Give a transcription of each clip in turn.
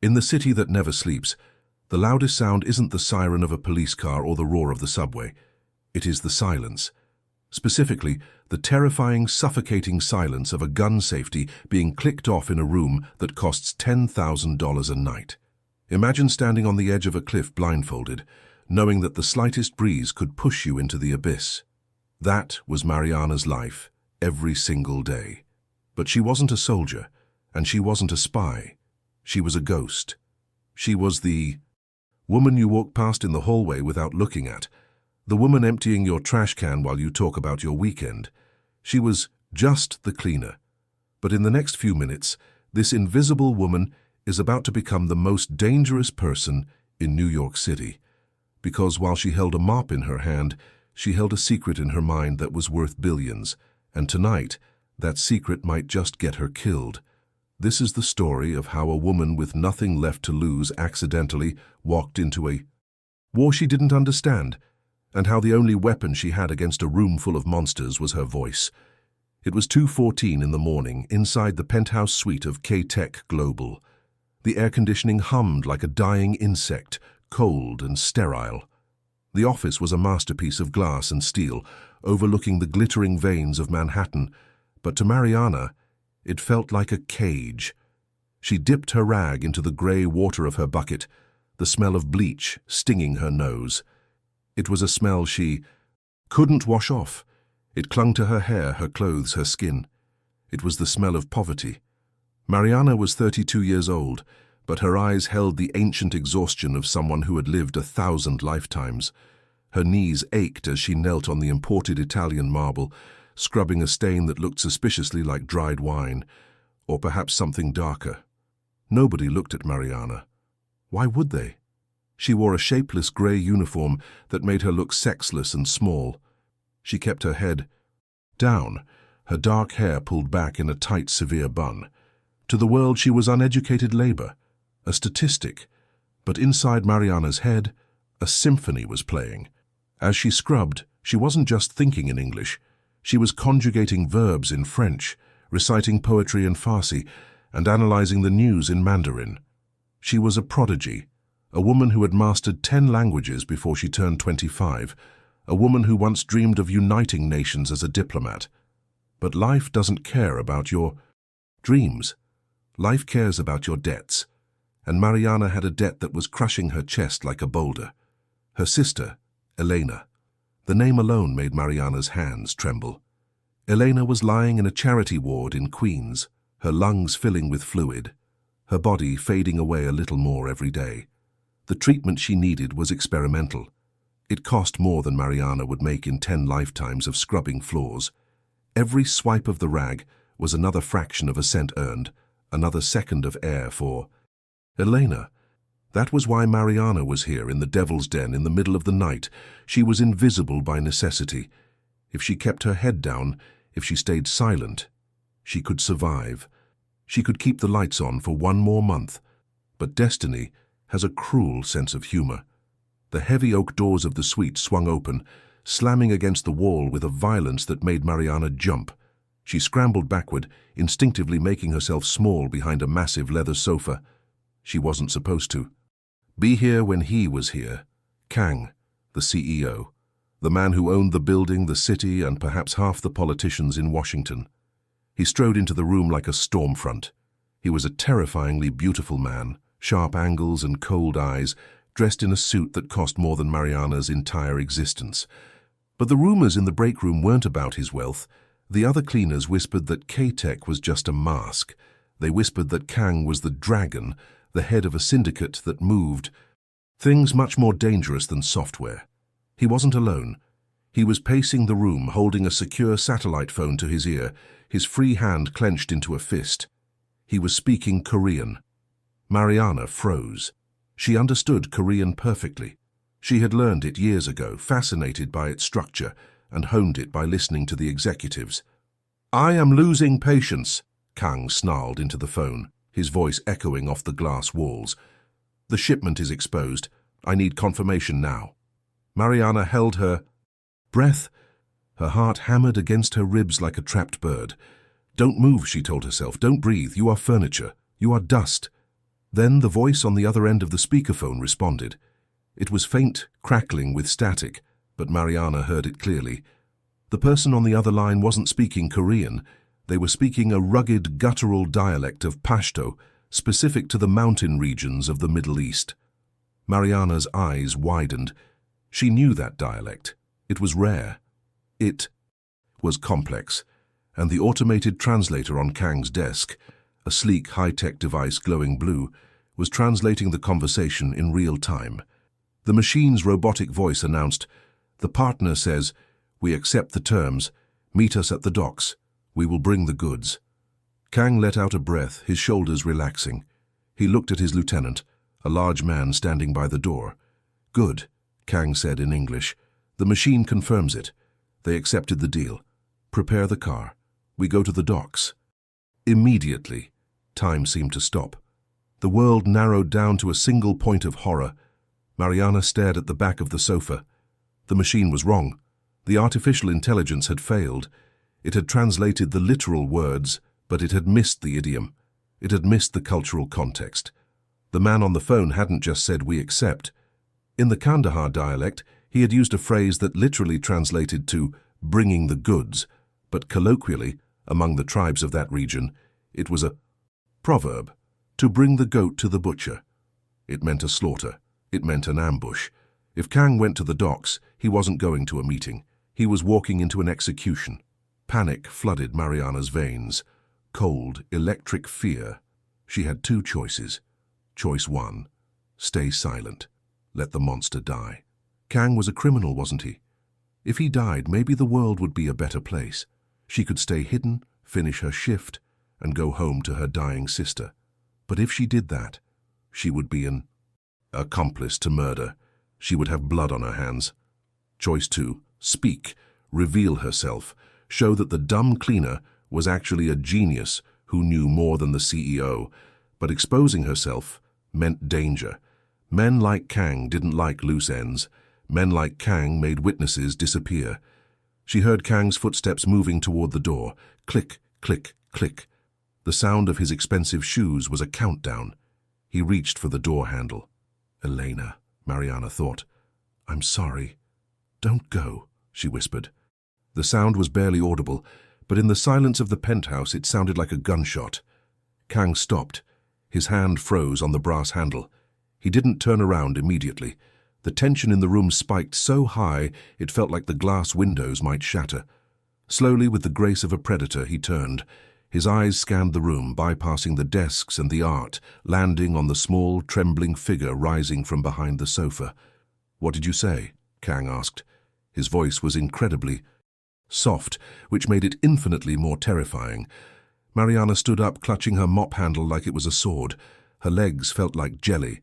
In the city that never sleeps, the loudest sound isn't the siren of a police car or the roar of the subway. It is the silence. Specifically, the terrifying, suffocating silence of a gun safety being clicked off in a room that costs $10,000 a night. Imagine standing on the edge of a cliff blindfolded, knowing that the slightest breeze could push you into the abyss. That was Mariana's life, every single day. But she wasn't a soldier, and she wasn't a spy. She was a ghost. She was the woman you walk past in the hallway without looking at, the woman emptying your trash can while you talk about your weekend. She was just the cleaner. But in the next few minutes, this invisible woman is about to become the most dangerous person in New York City. Because while she held a mop in her hand, she held a secret in her mind that was worth billions. And tonight, that secret might just get her killed. This is the story of how a woman with nothing left to lose accidentally walked into a war she didn't understand, and how the only weapon she had against a room full of monsters was her voice. It was 2:14 in the morning inside the penthouse suite of K-Tech Global. The air conditioning hummed like a dying insect, cold and sterile. The office was a masterpiece of glass and steel, overlooking the glittering veins of Manhattan, but to Mariana, it felt like a cage. She dipped her rag into the grey water of her bucket, the smell of bleach stinging her nose. It was a smell she couldn't wash off. It clung to her hair, her clothes, her skin. It was the smell of poverty. Mariana was 32 years old, but her eyes held the ancient exhaustion of someone who had lived 1,000 lifetimes. Her knees ached as she knelt on the imported Italian marble, scrubbing a stain that looked suspiciously like dried wine, or perhaps something darker. Nobody looked at Mariana. Why would they? She wore a shapeless grey uniform that made her look sexless and small. She kept her head down, her dark hair pulled back in a tight, severe bun. To the world she was uneducated labor, a statistic, but inside Mariana's head, a symphony was playing. As she scrubbed, she wasn't just thinking in English. She was conjugating verbs in French, reciting poetry in Farsi, and analyzing the news in Mandarin. She was a prodigy, a woman who had mastered 10 languages before she turned 25, a woman who once dreamed of uniting nations as a diplomat. But life doesn't care about your dreams. Life cares about your debts, and Mariana had a debt that was crushing her chest like a boulder. Her sister, Elena. The name alone made Mariana's hands tremble. Elena was lying in a charity ward in Queens, her lungs filling with fluid, her body fading away a little more every day. The treatment she needed was experimental. It cost more than Mariana would make in 10 lifetimes of scrubbing floors. Every swipe of the rag was another fraction of a cent earned, another second of air for Elena. That was why Mariana was here in the Devil's Den in the middle of the night. She was invisible by necessity. If she kept her head down, if she stayed silent, she could survive. She could keep the lights on for 1 more month. But destiny has a cruel sense of humor. The heavy oak doors of the suite swung open, slamming against the wall with a violence that made Mariana jump. She scrambled backward, instinctively making herself small behind a massive leather sofa. She wasn't supposed to be here when he was here. Kang, the CEO, the man who owned the building, the city, and perhaps half the politicians in Washington. He strode into the room like a storm front. He was a terrifyingly beautiful man, sharp angles and cold eyes, dressed in a suit that cost more than Mariana's entire existence. But the rumors in the break room weren't about his wealth. The other cleaners whispered that K-Tech was just a mask. They whispered that Kang was the dragon, the head of a syndicate that moved things much more dangerous than software. He wasn't alone. He was pacing the room, holding a secure satellite phone to his ear, his free hand clenched into a fist. He was speaking Korean. Mariana froze. She understood Korean perfectly. She had learned it years ago, fascinated by its structure, and honed it by listening to the executives. "I am losing patience," Kang snarled into the phone, his voice echoing off the glass walls. "The shipment is exposed. I need confirmation now." Mariana held her breath. Her heart hammered against her ribs like a trapped bird. "Don't move," she told herself. "Don't breathe. You are furniture. You are dust." Then the voice on the other end of the speakerphone responded. It was faint, crackling with static, but Mariana heard it clearly. The person on the other line wasn't speaking Korean. They were speaking a rugged, guttural dialect of Pashto, specific to the mountain regions of the Middle East. Mariana's eyes widened. She knew that dialect. It was rare. It was complex, and the automated translator on Kang's desk, a sleek, high-tech device glowing blue, was translating the conversation in real time. The machine's robotic voice announced, "The partner says, we accept the terms. Meet us at the docks. We will bring the goods." Kang let out a breath, his shoulders relaxing. He looked at his lieutenant, a large man standing by the door. "Good," Kang said in English. "The machine confirms it. They accepted the deal. Prepare the car. We go to the docks." Immediately, time seemed to stop. The world narrowed down to a single point of horror. Mariana stared at the back of the sofa. The machine was wrong. The artificial intelligence had failed. It had translated the literal words, but it had missed the idiom. It had missed the cultural context. The man on the phone hadn't just said, "We accept." In the Kandahar dialect, he had used a phrase that literally translated to "bringing the goods," but colloquially, among the tribes of that region, it was a proverb, to bring the goat to the butcher. It meant a slaughter. It meant an ambush. If Kang went to the docks, he wasn't going to a meeting. He was walking into an execution. Panic flooded Mariana's veins. Cold, electric fear. She had two choices. Choice one, stay silent. Let the monster die. Kang was a criminal, wasn't he? If he died, maybe the world would be a better place. She could stay hidden, finish her shift, and go home to her dying sister. But if she did that, she would be an accomplice to murder. She would have blood on her hands. Choice two, speak, reveal herself, show that the dumb cleaner was actually a genius who knew more than the CEO. But exposing herself meant danger. Men like Kang didn't like loose ends. Men like Kang made witnesses disappear. She heard Kang's footsteps moving toward the door. Click, click, click. The sound of his expensive shoes was a countdown. He reached for the door handle. "Elena," Mariana thought. "I'm sorry." "Don't go," she whispered. The sound was barely audible, but in the silence of the penthouse it sounded like a gunshot. Kang stopped. His hand froze on the brass handle. He didn't turn around immediately. The tension in the room spiked so high it felt like the glass windows might shatter. Slowly, with the grace of a predator, he turned. His eyes scanned the room, bypassing the desks and the art, landing on the small, trembling figure rising from behind the sofa. "What did you say?" Kang asked. His voice was incredibly soft, which made it infinitely more terrifying. Mariana stood up, clutching her mop handle like it was a sword. Her legs felt like jelly.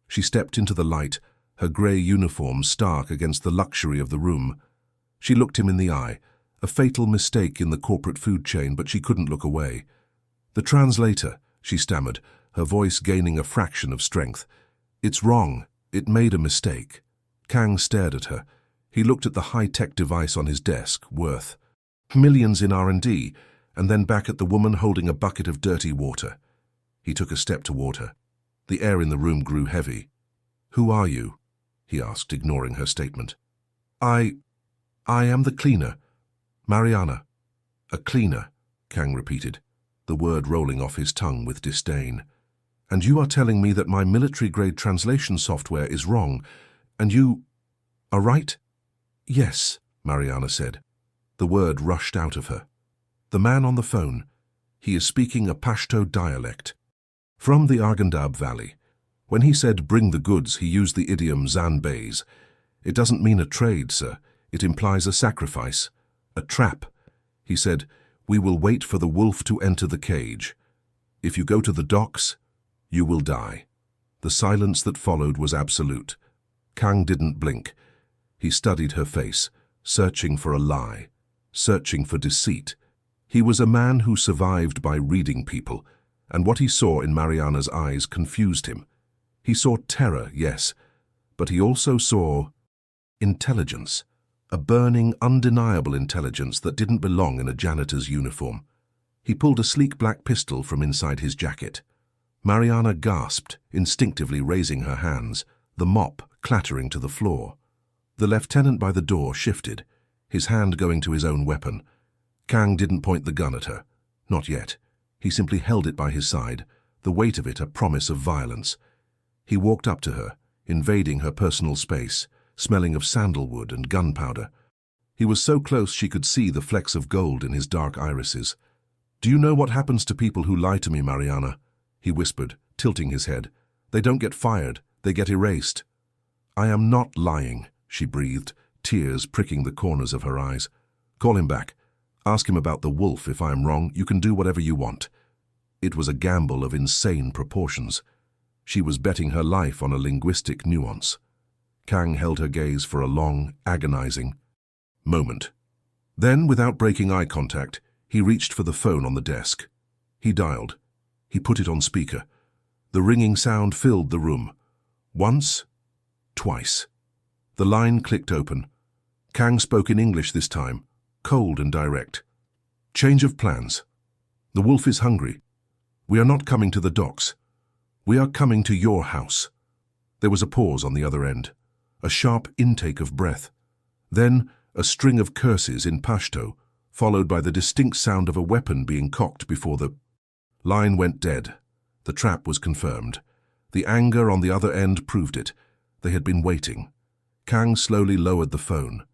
She stepped into the light, her grey uniform stark against the luxury of the room. She looked him in the eye, a fatal mistake in the corporate food chain, but she couldn't look away. "The translator," she stammered, her voice gaining a fraction of strength. "It's wrong. It made a mistake." Kang stared at her. He looked at the high-tech device on his desk, worth millions in R&D, and then back at the woman holding a bucket of dirty water. He took a step toward her. The air in the room grew heavy. "Who are you?" he asked, ignoring her statement. I am the cleaner. Mariana." "A cleaner," Kang repeated, the word rolling off his tongue with disdain. "And you are telling me that my military-grade translation software is wrong, and you are right?" "Yes," Mariana said. The word rushed out of her. "The man on the phone, he is speaking a Pashto dialect. From the Arghandab Valley. When he said bring the goods, he used the idiom Zanbays. It doesn't mean a trade, sir. It implies a sacrifice. A trap. He said, we will wait for the wolf to enter the cage. If you go to the docks, you will die." The silence that followed was absolute. Kang didn't blink. He studied her face, searching for a lie, searching for deceit. He was a man who survived by reading people, and what he saw in Mariana's eyes confused him. He saw terror, yes, but he also saw intelligence. A burning, undeniable intelligence that didn't belong in a janitor's uniform. He pulled a sleek black pistol from inside his jacket. Mariana gasped, instinctively raising her hands, the mop clattering to the floor. The lieutenant by the door shifted, his hand going to his own weapon. Kang didn't point the gun at her. Not yet. He simply held it by his side, the weight of it a promise of violence. He walked up to her, invading her personal space, smelling of sandalwood and gunpowder. He was so close she could see the flecks of gold in his dark irises. "Do you know what happens to people who lie to me, Mariana?" he whispered, tilting his head. "They don't get fired, they get erased." "I am not lying," she breathed, tears pricking the corners of her eyes. "Call him back. Ask him about the wolf. If I am wrong, you can do whatever you want." It was a gamble of insane proportions. She was betting her life on a linguistic nuance. Kang held her gaze for a long, agonizing moment. Then, without breaking eye contact, he reached for the phone on the desk. He dialed. He put it on speaker. The ringing sound filled the room. Once, twice. The line clicked open. Kang spoke in English this time, cold and direct. "Change of plans. The wolf is hungry. We are not coming to the docks. We are coming to your house." There was a pause on the other end, a sharp intake of breath. Then a string of curses in Pashto, followed by the distinct sound of a weapon being cocked before the line went dead. The trap was confirmed. The anger on the other end proved it. They had been waiting. Kang slowly lowered the phone.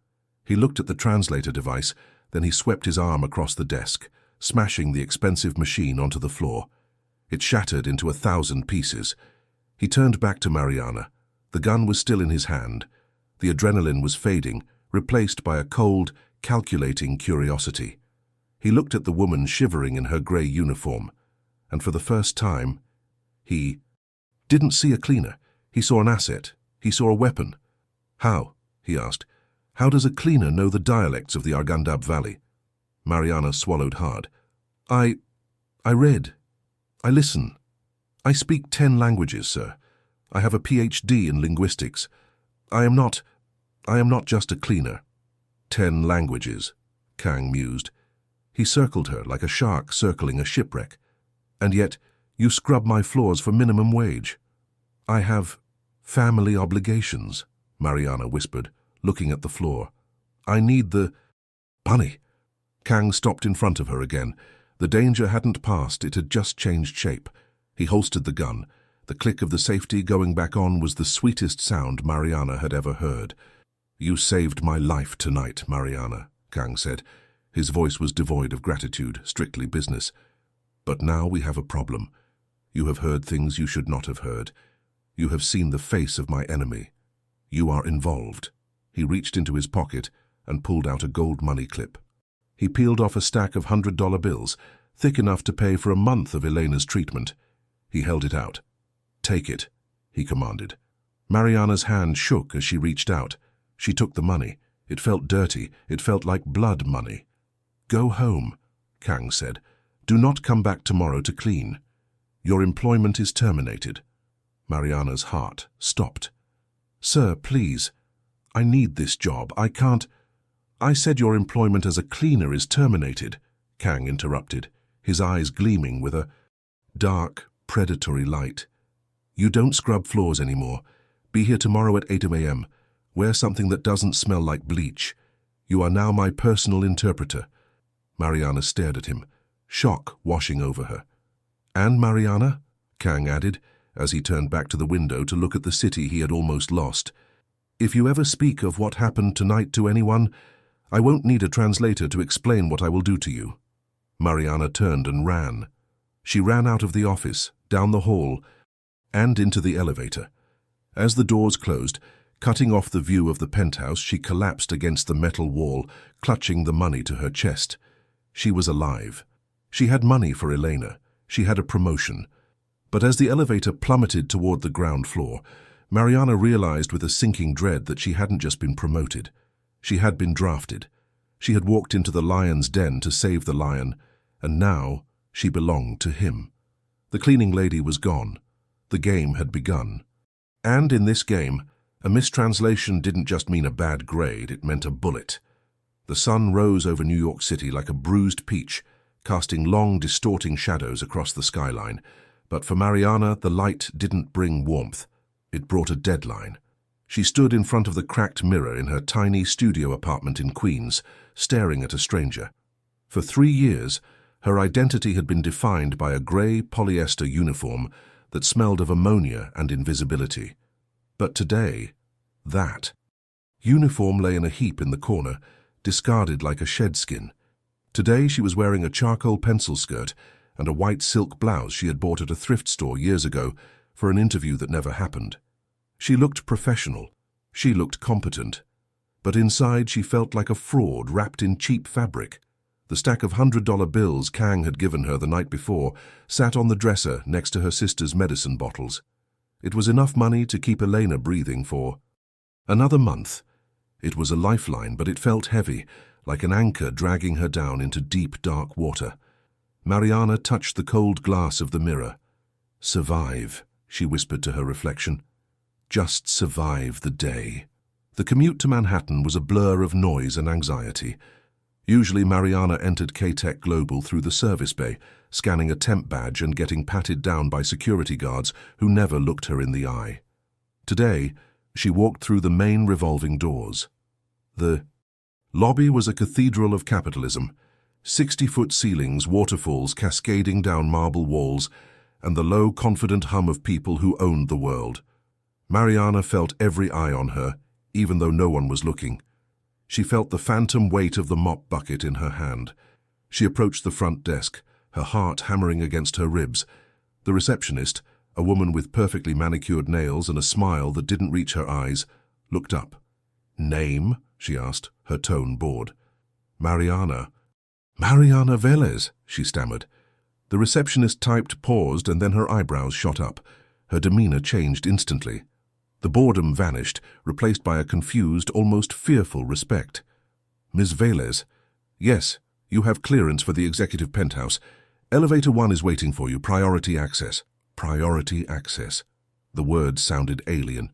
He looked at the translator device, then he swept his arm across the desk, smashing the expensive machine onto the floor. It shattered into 1,000 pieces. He turned back to Mariana. The gun was still in his hand. The adrenaline was fading, replaced by a cold, calculating curiosity. He looked at the woman shivering in her grey uniform, and for the first time, he didn't see a cleaner. He saw an asset. He saw a weapon. "How?" he asked. "How does a cleaner know the dialects of the Arghandab Valley?" Mariana swallowed hard. I read. I listen. I speak 10 languages, sir. I have a PhD in linguistics. I am not just a cleaner." 10 languages, Kang mused. He circled her like a shark circling a shipwreck. "And yet, you scrub my floors for minimum wage." "I have family obligations," Mariana whispered, looking at the floor. "I need the money." Kang stopped in front of her again. The danger hadn't passed, it had just changed shape. He holstered the gun. The click of the safety going back on was the sweetest sound Mariana had ever heard. "You saved my life tonight, Mariana," Kang said. His voice was devoid of gratitude, strictly business. "But now we have a problem. You have heard things you should not have heard. You have seen the face of my enemy. You are involved." He reached into his pocket and pulled out a gold money clip. He peeled off a stack of $100 bills, thick enough to pay for a month of Elena's treatment. He held it out. "Take it," he commanded. Mariana's hand shook as she reached out. She took the money. It felt dirty. It felt like blood money. "Go home," Kang said. "Do not come back tomorrow to clean. Your employment is terminated." Mariana's heart stopped. "Sir, please. I need this job. I can't—" "I said your employment as a cleaner is terminated," Kang interrupted, his eyes gleaming with a dark, predatory light. "You don't scrub floors anymore. Be here tomorrow at 8 a.m. Wear something that doesn't smell like bleach. You are now my personal interpreter." Mariana stared at him, shock washing over her. "And Mariana?" Kang added, as he turned back to the window to look at the city he had almost lost. "If you ever speak of what happened tonight to anyone, I won't need a translator to explain what I will do to you." Mariana turned and ran. She ran out of the office, down the hall, and into the elevator. As the doors closed, cutting off the view of the penthouse, she collapsed against the metal wall, clutching the money to her chest. She was alive. She had money for Elena. She had a promotion. But as the elevator plummeted toward the ground floor, Mariana realized with a sinking dread that she hadn't just been promoted. She had been drafted. She had walked into the lion's den to save the lion, and now she belonged to him. The cleaning lady was gone. The game had begun. And in this game, a mistranslation didn't just mean a bad grade, it meant a bullet. The sun rose over New York City like a bruised peach, casting long, distorting shadows across the skyline. But for Mariana, the light didn't bring warmth. It brought a deadline. She stood in front of the cracked mirror in her tiny studio apartment in Queens, staring at a stranger. For 3 years, her identity had been defined by a grey polyester uniform that smelled of ammonia and invisibility. But today, that uniform lay in a heap in the corner, discarded like a shedskin. Today she was wearing a charcoal pencil skirt and a white silk blouse she had bought at a thrift store years ago for an interview that never happened. She looked professional. She looked competent. But inside she felt like a fraud wrapped in cheap fabric. The stack of $100 bills Kang had given her the night before sat on the dresser next to her sister's medicine bottles. It was enough money to keep Elena breathing for another month. It was a lifeline, but it felt heavy, like an anchor dragging her down into deep, dark water. Mariana touched the cold glass of the mirror. "Survive," she whispered to her reflection. "Just survive the day." The commute to Manhattan was a blur of noise and anxiety. Usually Mariana entered K-Tech Global through the service bay, scanning a temp badge and getting patted down by security guards who never looked her in the eye. Today, she walked through the main revolving doors. The lobby was a cathedral of capitalism. 60-foot ceilings, waterfalls cascading down marble walls, and the low, confident hum of people who owned the world. Mariana felt every eye on her, even though no one was looking. She felt the phantom weight of the mop bucket in her hand. She approached the front desk, her heart hammering against her ribs. The receptionist, a woman with perfectly manicured nails and a smile that didn't reach her eyes, looked up. "Name?" she asked, her tone bored. "Mariana." "Mariana Velez," she stammered. The receptionist typed, paused, and then her eyebrows shot up. Her demeanor changed instantly. The boredom vanished, replaced by a confused, almost fearful respect. "Ms. Velez." "Yes, you have clearance for the executive penthouse. Elevator 1 is waiting for you. Priority access." Priority access. The word sounded alien.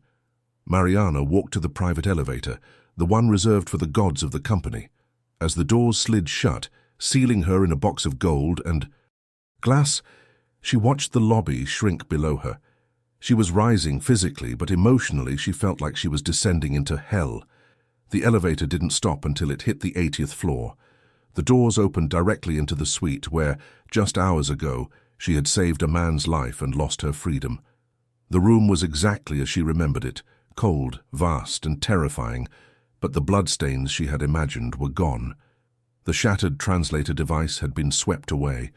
Mariana walked to the private elevator, the one reserved for the gods of the company. As the doors slid shut, sealing her in a box of gold and glass, she watched the lobby shrink below her. She was rising physically, but emotionally she felt like she was descending into hell. The elevator didn't stop until it hit the 80th floor. The doors opened directly into the suite where, just hours ago, she had saved a man's life and lost her freedom. The room was exactly as she remembered it, cold, vast, and terrifying, but the bloodstains she had imagined were gone. The shattered translator device had been swept away.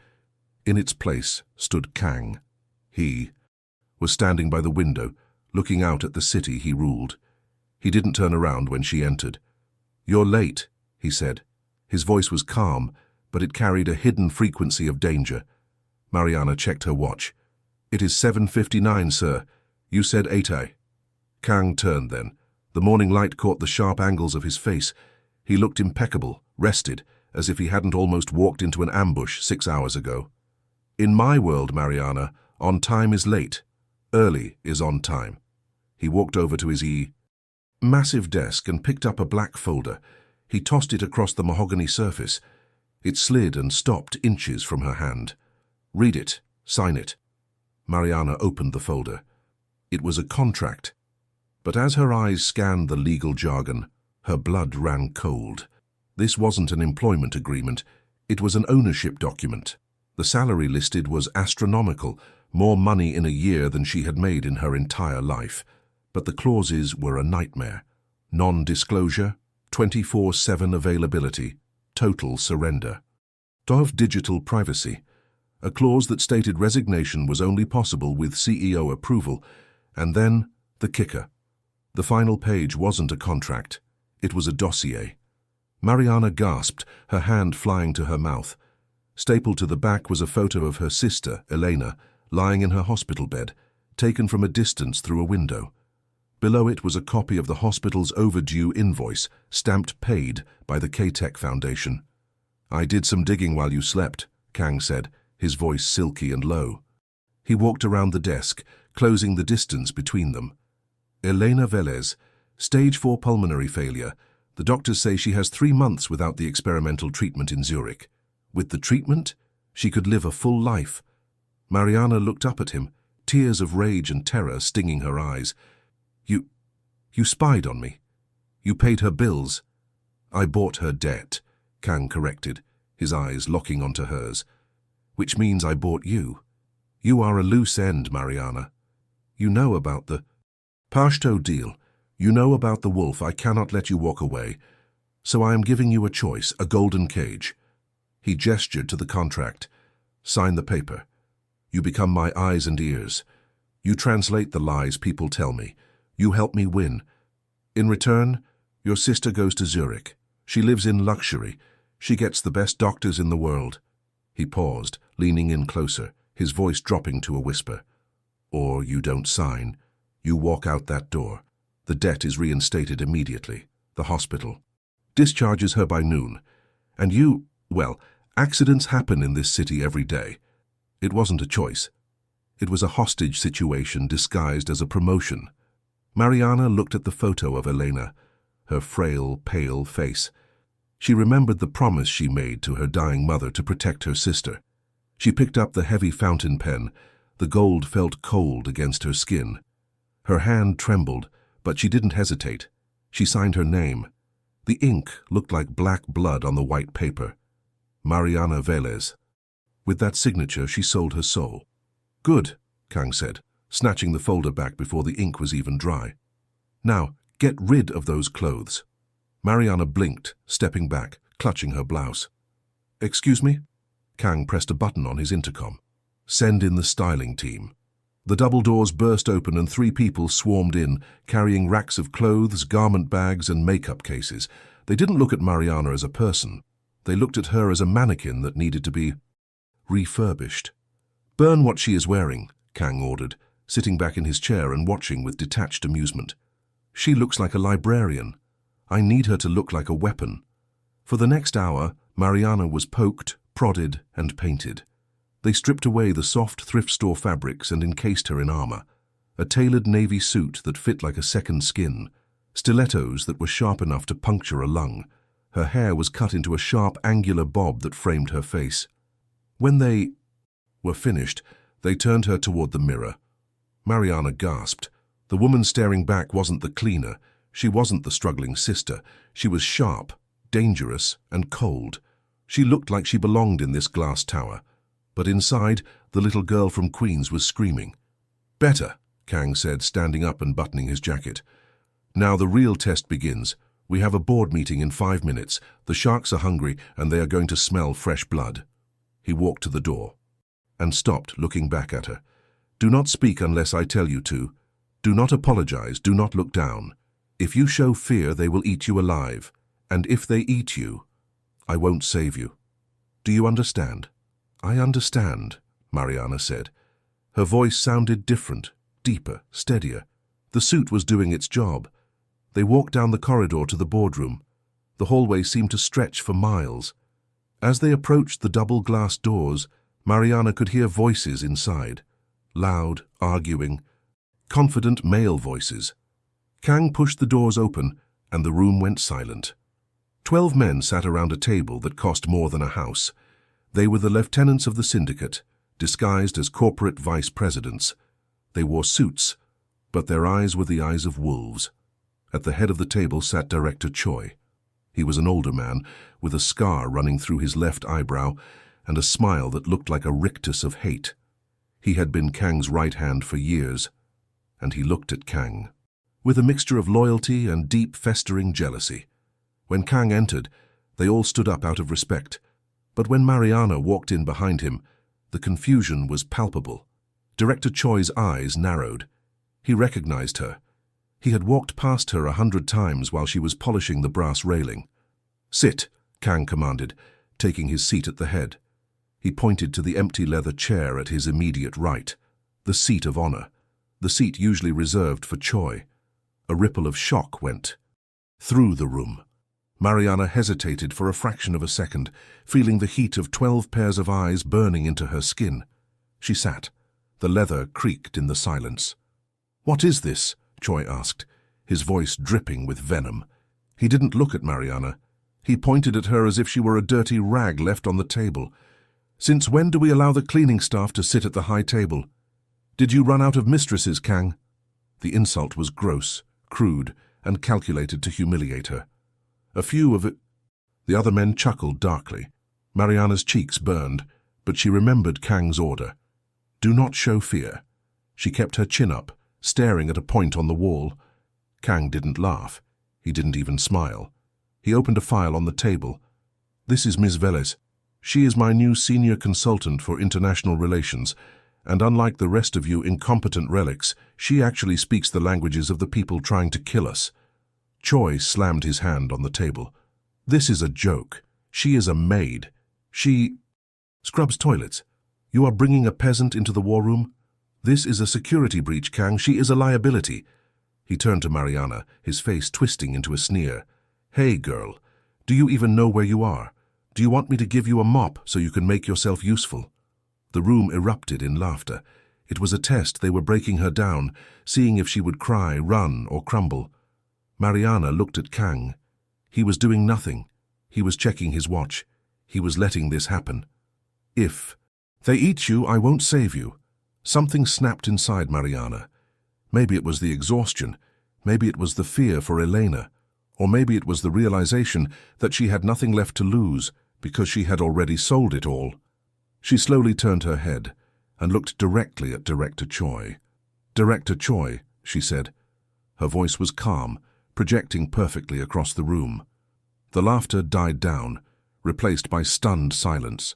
In its place stood Kang. He was standing by the window, looking out at the city he ruled. He didn't turn around when she entered. "You're late," he said. His voice was calm, but it carried a hidden frequency of danger. Mariana checked her watch. "It is 7:59, sir. You said 8. Kang turned then. The morning light caught the sharp angles of his face. He looked impeccable, rested, as if he hadn't almost walked into an ambush 6 hours ago. "In my world, Mariana, on time is late. Early is on time." He walked over to his massive desk and picked up a black folder. He tossed it across the mahogany surface. It slid and stopped inches from her hand. "Read it. Sign it." Mariana opened the folder. It was a contract. But as her eyes scanned the legal jargon, her blood ran cold. This wasn't an employment agreement. It was an ownership document. The salary listed was astronomical, more money in a year than she had made in her entire life. But the clauses were a nightmare. Non-disclosure, 24/7 availability, total surrender. Of digital privacy. A clause that stated resignation was only possible with CEO approval. And then, the kicker. The final page wasn't a contract. It was a dossier. Mariana gasped, her hand flying to her mouth. Stapled to the back was a photo of her sister, Elena, lying in her hospital bed, taken from a distance through a window. Below it was a copy of the hospital's overdue invoice, stamped paid by the K-Tech Foundation. "I did some digging while you slept," Kang said, his voice silky and low. He walked around the desk, closing the distance between them. "Elena Velez, stage 4 pulmonary failure. The doctors say she has 3 months without the experimental treatment in Zurich. With the treatment, she could live a full life." Mariana looked up at him, tears of rage and terror stinging her eyes. You spied on me. You paid her bills. I bought her debt, Kang corrected, his eyes locking onto hers. Which means I bought you. You are a loose end, Mariana. You know about the Pashto deal. You know about the wolf. I cannot let you walk away. So I am giving you a choice, a golden cage. He gestured to the contract. Sign the paper. You become my eyes and ears. You translate the lies people tell me. You help me win. In return, your sister goes to Zurich. She lives in luxury. She gets the best doctors in the world. He paused, leaning in closer, his voice dropping to a whisper. Or you don't sign. You walk out that door. The debt is reinstated immediately. The hospital discharges her by noon. And you, well, accidents happen in this city every day. It wasn't a choice. It was a hostage situation disguised as a promotion. Mariana looked at the photo of Elena, her frail, pale face. She remembered the promise she made to her dying mother to protect her sister. She picked up the heavy fountain pen. The gold felt cold against her skin. Her hand trembled, but she didn't hesitate. She signed her name. The ink looked like black blood on the white paper. Mariana Velez. With that signature, she sold her soul. Good, Kang said, snatching the folder back before the ink was even dry. Now, get rid of those clothes. Mariana blinked, stepping back, clutching her blouse. Excuse me? Kang pressed a button on his intercom. Send in the styling team. The double doors burst open and 3 people swarmed in, carrying racks of clothes, garment bags, and makeup cases. They didn't look at Mariana as a person. They looked at her as a mannequin that needed to be refurbished. Burn what she is wearing, Kang ordered, sitting back in his chair and watching with detached amusement. She looks like a librarian. I need her to look like a weapon. For the next hour, Mariana was poked, prodded, and painted. They stripped away the soft thrift store fabrics and encased her in armor. A tailored navy suit that fit like a second skin. Stilettos that were sharp enough to puncture a lung. Her hair was cut into a sharp, angular bob that framed her face. When they were finished, they turned her toward the mirror. Mariana gasped. The woman staring back wasn't the cleaner. She wasn't the struggling sister. She was sharp, dangerous, and cold. She looked like she belonged in this glass tower. But inside, the little girl from Queens was screaming. Better, Kang said, standing up and buttoning his jacket. Now the real test begins. We have a board meeting in 5 minutes. The sharks are hungry and they are going to smell fresh blood. He walked to the door and stopped, looking back at her. Do not speak unless I tell you to. Do not apologize. Do not look down. If you show fear, they will eat you alive. And if they eat you, I won't save you. Do you understand? I understand, Mariana said. Her voice sounded different, deeper, steadier. The suit was doing its job. They walked down the corridor to the boardroom. The hallway seemed to stretch for miles. As they approached the double glass doors, Mariana could hear voices inside. Loud, arguing, confident male voices. Kang pushed the doors open, and the room went silent. 12 men sat around a table that cost more than a house. They were the lieutenants of the syndicate, disguised as corporate vice presidents. They wore suits, but their eyes were the eyes of wolves. At the head of the table sat Director Choi. He was an older man, with a scar running through his left eyebrow and a smile that looked like a rictus of hate. He had been Kang's right hand for years, and he looked at Kang with a mixture of loyalty and deep, festering jealousy. When Kang entered, they all stood up out of respect. But when Mariana walked in behind him, the confusion was palpable. Director Choi's eyes narrowed. He recognized her. He had walked past her 100 times while she was polishing the brass railing. Sit, Kang commanded, taking his seat at the head. He pointed to the empty leather chair at his immediate right, the seat of honor, the seat usually reserved for Choi. A ripple of shock went through the room. Mariana hesitated for a fraction of a second, feeling the heat of 12 pairs of eyes burning into her skin. She sat. The leather creaked in the silence. What is this? Choi asked, his voice dripping with venom. He didn't look at Mariana. He pointed at her as if she were a dirty rag left on the table. Since when do we allow the cleaning staff to sit at the high table? Did you run out of mistresses, Kang? The insult was gross, crude, and calculated to humiliate her. A few of it. The other men chuckled darkly. Mariana's cheeks burned, but she remembered Kang's order. Do not show fear. She kept her chin up, staring at a point on the wall. Kang didn't laugh. He didn't even smile. He opened a file on the table. This is Ms. Velez. She is my new senior consultant for international relations, and unlike the rest of you incompetent relics, she actually speaks the languages of the people trying to kill us. Choi slammed his hand on the table. This is a joke. She is a maid. She scrubs toilets. You are bringing a peasant into the war room? This is a security breach, Kang. She is a liability. He turned to Mariana, his face twisting into a sneer. Hey, girl, do you even know where you are? Do you want me to give you a mop so you can make yourself useful? The room erupted in laughter. It was a test. They were breaking her down, seeing if she would cry, run, or crumble. Mariana looked at Kang. He was doing nothing. He was checking his watch. He was letting this happen. If they eat you, I won't save you. Something snapped inside Mariana. Maybe it was the exhaustion. Maybe it was the fear for Elena. Or maybe it was the realization that she had nothing left to lose because she had already sold it all. She slowly turned her head and looked directly at Director Choi. Director Choi, she said. Her voice was calm, projecting perfectly across the room. The laughter died down, replaced by stunned silence.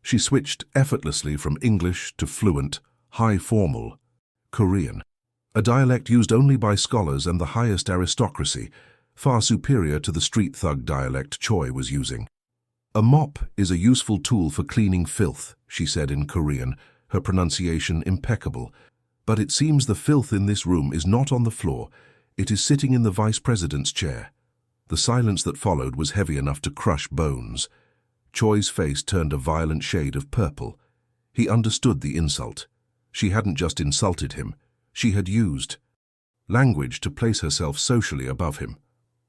She switched effortlessly from English to fluent, high-formal Korean, a dialect used only by scholars and the highest aristocracy, far superior to the street thug dialect Choi was using. A mop is a useful tool for cleaning filth, she said in Korean, her pronunciation impeccable. But it seems the filth in this room is not on the floor, it is sitting in the vice president's chair. The silence that followed was heavy enough to crush bones. Choi's face turned a violent shade of purple. He understood the insult. She hadn't just insulted him, she had used language to place herself socially above him.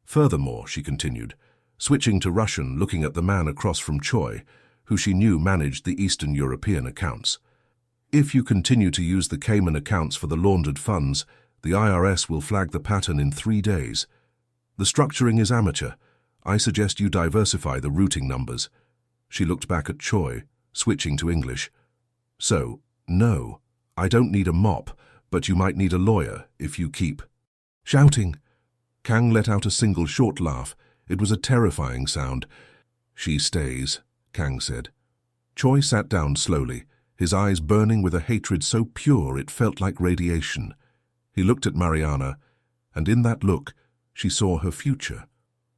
Furthermore, she continued, switching to Russian, looking at the man across from Choi, who she knew managed the Eastern European accounts. If you continue to use the Cayman accounts for the laundered funds, the IRS will flag the pattern in 3 days. The structuring is amateur. I suggest you diversify the routing numbers. She looked back at Choi, switching to English. So, no, I don't need a mop, but you might need a lawyer if you keep shouting. Kang let out a single short laugh. It was a terrifying sound. She stays, Kang said. Choi sat down slowly, his eyes burning with a hatred so pure it felt like radiation. He looked at Mariana, and in that look, she saw her future.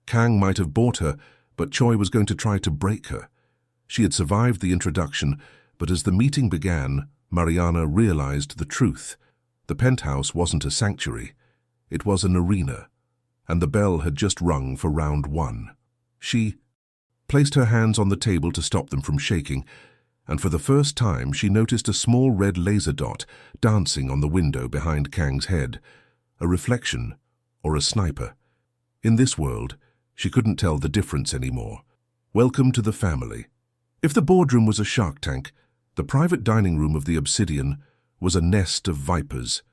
Kang might have bought her, but Choi was going to try to break her. She had survived the introduction, but as the meeting began, Mariana realized the truth. The penthouse wasn't a sanctuary. It was an arena, and the bell had just rung for round 1. She placed her hands on the table to stop them from shaking, and for the first time she noticed a small red laser dot dancing on the window behind Kang's head, a reflection or a sniper. In this world, she couldn't tell the difference anymore. Welcome to the family. If the boardroom was a shark tank, the private dining room of the Obsidian was a nest of vipers.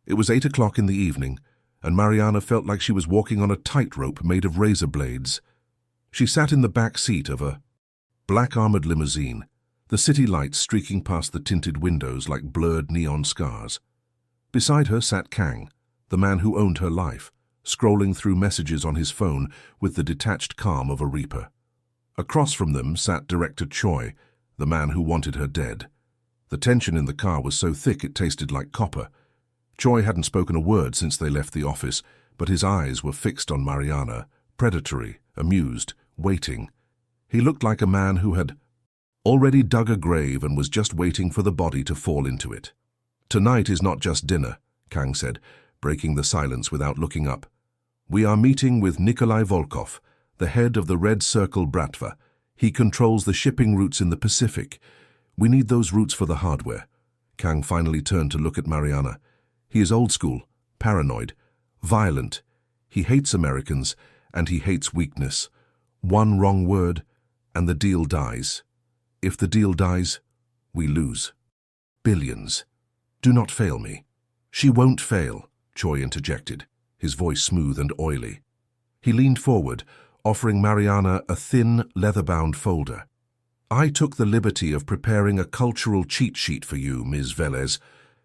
It was 8 o'clock in the evening, and Mariana felt like she was walking on a tightrope made of razor blades. She sat in the back seat of a black-armored limousine, the city lights streaking past the tinted windows like blurred neon scars. Beside her sat Kang, the man who owned her life, scrolling through messages on his phone with the detached calm of a reaper. Across from them sat Director Choi, the man who wanted her dead. The tension in the car was so thick it tasted like copper. Choi hadn't spoken a word since they left the office, but his eyes were fixed on Mariana, predatory, amused, waiting. He looked like a man who had already dug a grave and was just waiting for the body to fall into it. Tonight is not just dinner, Kang said, breaking the silence without looking up. We are meeting with Nikolai Volkov, the head of the Red Circle Bratva. He controls the shipping routes in the Pacific. We need those routes for the hardware. Kang finally turned to look at Mariana. He is old school, paranoid, violent. He hates Americans, and he hates weakness. One wrong word, and the deal dies. If the deal dies, we lose. Billions. Do not fail me. She won't fail, Choi interjected, his voice smooth and oily. He leaned forward, offering Mariana a thin, leather-bound folder. I took the liberty of preparing a cultural cheat sheet for you, Ms. Velez.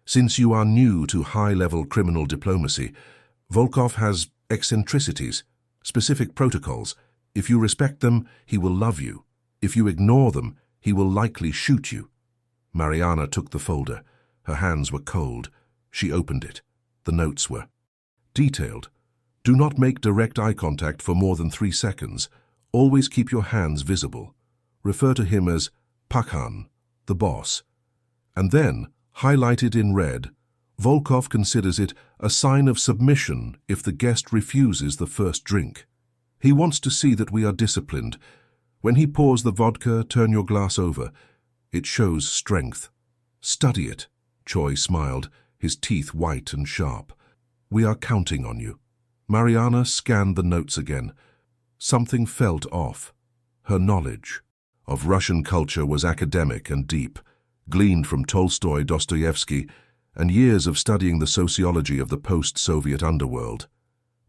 Since you are new to high-level criminal diplomacy, Volkov has eccentricities, specific protocols. If you respect them, he will love you. If you ignore them, he will likely shoot you. Mariana took the folder. Her hands were cold. She opened it. The notes were detailed. Do not make direct eye contact for more than 3 seconds. Always keep your hands visible. Refer to him as Pakhan, the boss. And then, highlighted in red, Volkov considers it a sign of submission if the guest refuses the first drink. He wants to see that we are disciplined. When he pours the vodka, turn your glass over. It shows strength. Study it, Choi smiled, his teeth white and sharp. We are counting on you. Mariana scanned the notes again. Something felt off. Her knowledge of Russian culture was academic and deep, gleaned from Tolstoy, Dostoevsky, and years of studying the sociology of the post-Soviet underworld.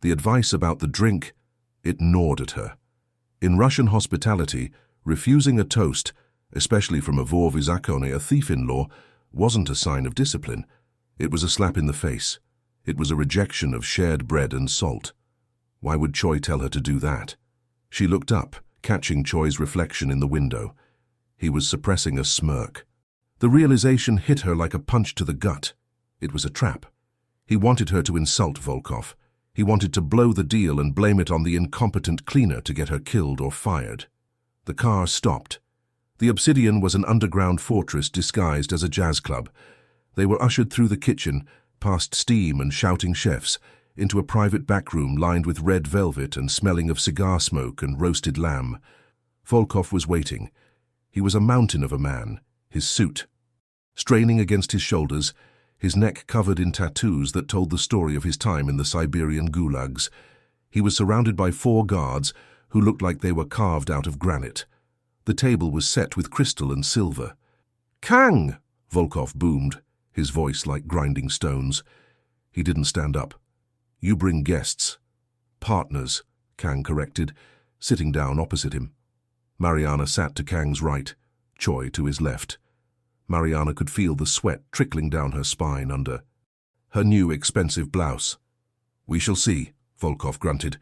The advice about the drink, it gnawed at her. In Russian hospitality, refusing a toast, especially from a vor-vizakone, a thief-in-law, wasn't a sign of discipline. It was a slap in the face. It was a rejection of shared bread and salt. Why would Choi tell her to do that? She looked up, catching Choi's reflection in the window. He was suppressing a smirk. The realization hit her like a punch to the gut. It was a trap. He wanted her to insult Volkov. He wanted to blow the deal and blame it on the incompetent cleaner to get her killed or fired. The car stopped. The Obsidian was an underground fortress disguised as a jazz club. They were ushered through the kitchen, past steam and shouting chefs, into a private back room lined with red velvet and smelling of cigar smoke and roasted lamb. Volkov was waiting. He was a mountain of a man, his suit straining against his shoulders, his neck covered in tattoos that told the story of his time in the Siberian gulags. He was surrounded by 4 guards who looked like they were carved out of granite. The table was set with crystal and silver. "Kang!" Volkov boomed, his voice like grinding stones. He didn't stand up. "You bring guests." "Partners," Kang corrected, sitting down opposite him. Mariana sat to Kang's right, Choi to his left. Mariana could feel the sweat trickling down her spine under her new expensive blouse. "We shall see," Volkov grunted.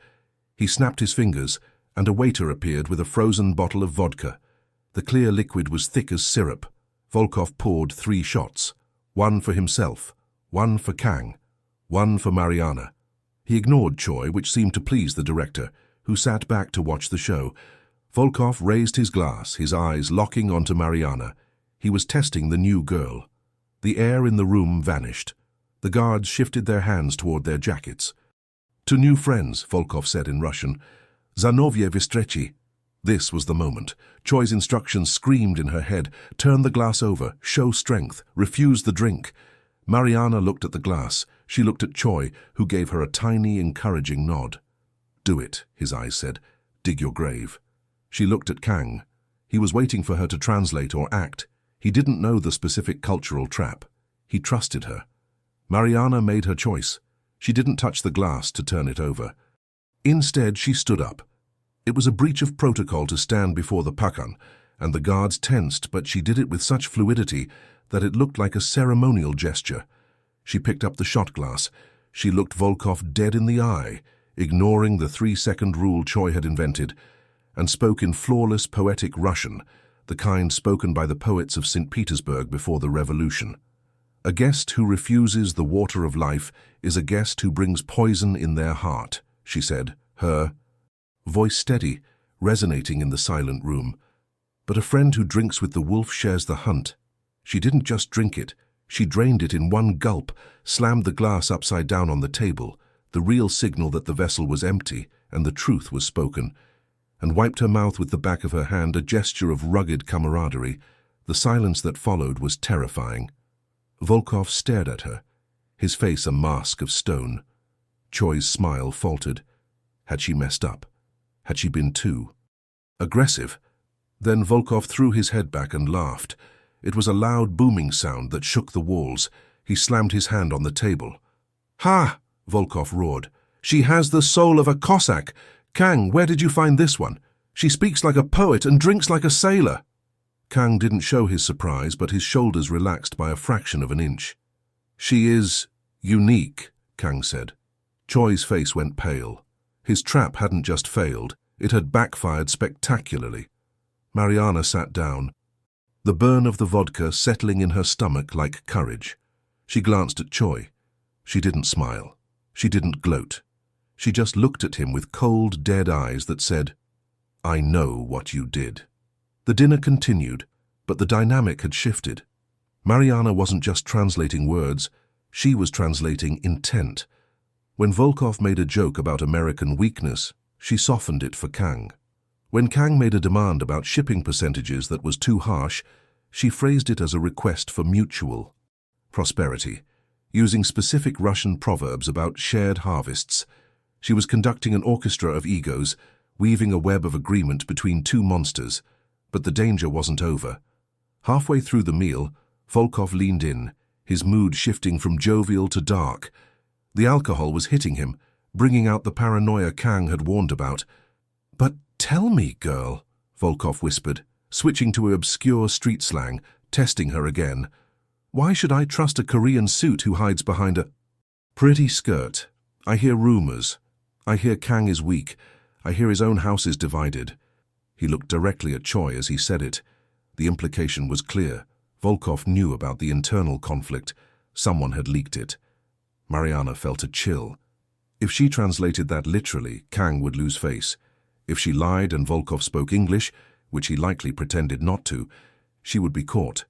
He snapped his fingers, and a waiter appeared with a frozen bottle of vodka. The clear liquid was thick as syrup. Volkov poured 3 shots, 1 for himself, 1 for Kang, 1 for Mariana. He ignored Choi, which seemed to please the director, who sat back to watch the show. Volkov raised his glass, his eyes locking onto Mariana. He was testing the new girl. The air in the room vanished. The guards shifted their hands toward their jackets. "To new friends," Volkov said in Russian. "Za novye vistrechi." This was the moment. Choi's instructions screamed in her head. Turn the glass over, show strength, refuse the drink. Mariana looked at the glass. She looked at Choi, who gave her a tiny, encouraging nod. "Do it," his eyes said. "Dig your grave." She looked at Kang. He was waiting for her to translate or act. He didn't know the specific cultural trap. He trusted her. Mariana made her choice. She didn't touch the glass to turn it over. Instead, she stood up. It was a breach of protocol to stand before the Pakhan, and the guards tensed, but she did it with such fluidity that it looked like a ceremonial gesture. She picked up the shot glass. She looked Volkov dead in the eye, ignoring the 3-second rule Choi had invented, and spoke in flawless poetic Russian, the kind spoken by the poets of St. Petersburg before the revolution. "A guest who refuses the water of life is a guest who brings poison in their heart," she said, her voice steady, resonating in the silent room. "But a friend who drinks with the wolf shares the hunt." She didn't just drink it. She drained it in one gulp, slammed the glass upside down on the table, the real signal that the vessel was empty and the truth was spoken, and wiped her mouth with the back of her hand, a gesture of rugged camaraderie. The silence that followed was terrifying. Volkov stared at her, his face a mask of stone. Choi's smile faltered. Had she messed up? Had she been too aggressive? Then Volkov threw his head back and laughed. It was a loud, booming sound that shook the walls. He slammed his hand on the table. "Ha!" Volkov roared. "She has the soul of a Cossack! Kang, where did you find this one? She speaks like a poet and drinks like a sailor." Kang didn't show his surprise, but his shoulders relaxed by a fraction of an inch. "She is unique," Kang said. Choi's face went pale. His trap hadn't just failed, it had backfired spectacularly. Mariana sat down, the burn of the vodka settling in her stomach like courage. She glanced at Choi. She didn't smile. She didn't gloat. She just looked at him with cold, dead eyes that said, "I know what you did." The dinner continued, but the dynamic had shifted. Mariana wasn't just translating words, she was translating intent. When Volkov made a joke about American weakness, she softened it for Kang. When Kang made a demand about shipping percentages that was too harsh, she phrased it as a request for mutual prosperity, using specific Russian proverbs about shared harvests. She was conducting an orchestra of egos, weaving a web of agreement between two monsters, but the danger wasn't over. Halfway through the meal, Volkov leaned in, his mood shifting from jovial to dark. The alcohol was hitting him, bringing out the paranoia Kang had warned about. "But tell me, girl," Volkov whispered, switching to obscure street slang, testing her again. "Why should I trust a Korean suit who hides behind a pretty skirt? I hear rumors. I hear Kang is weak. I hear his own house is divided." He looked directly at Choi as he said it. The implication was clear. Volkov knew about the internal conflict. Someone had leaked it. Mariana felt a chill. If she translated that literally, Kang would lose face. If she lied and Volkov spoke English, which he likely pretended not to, she would be caught.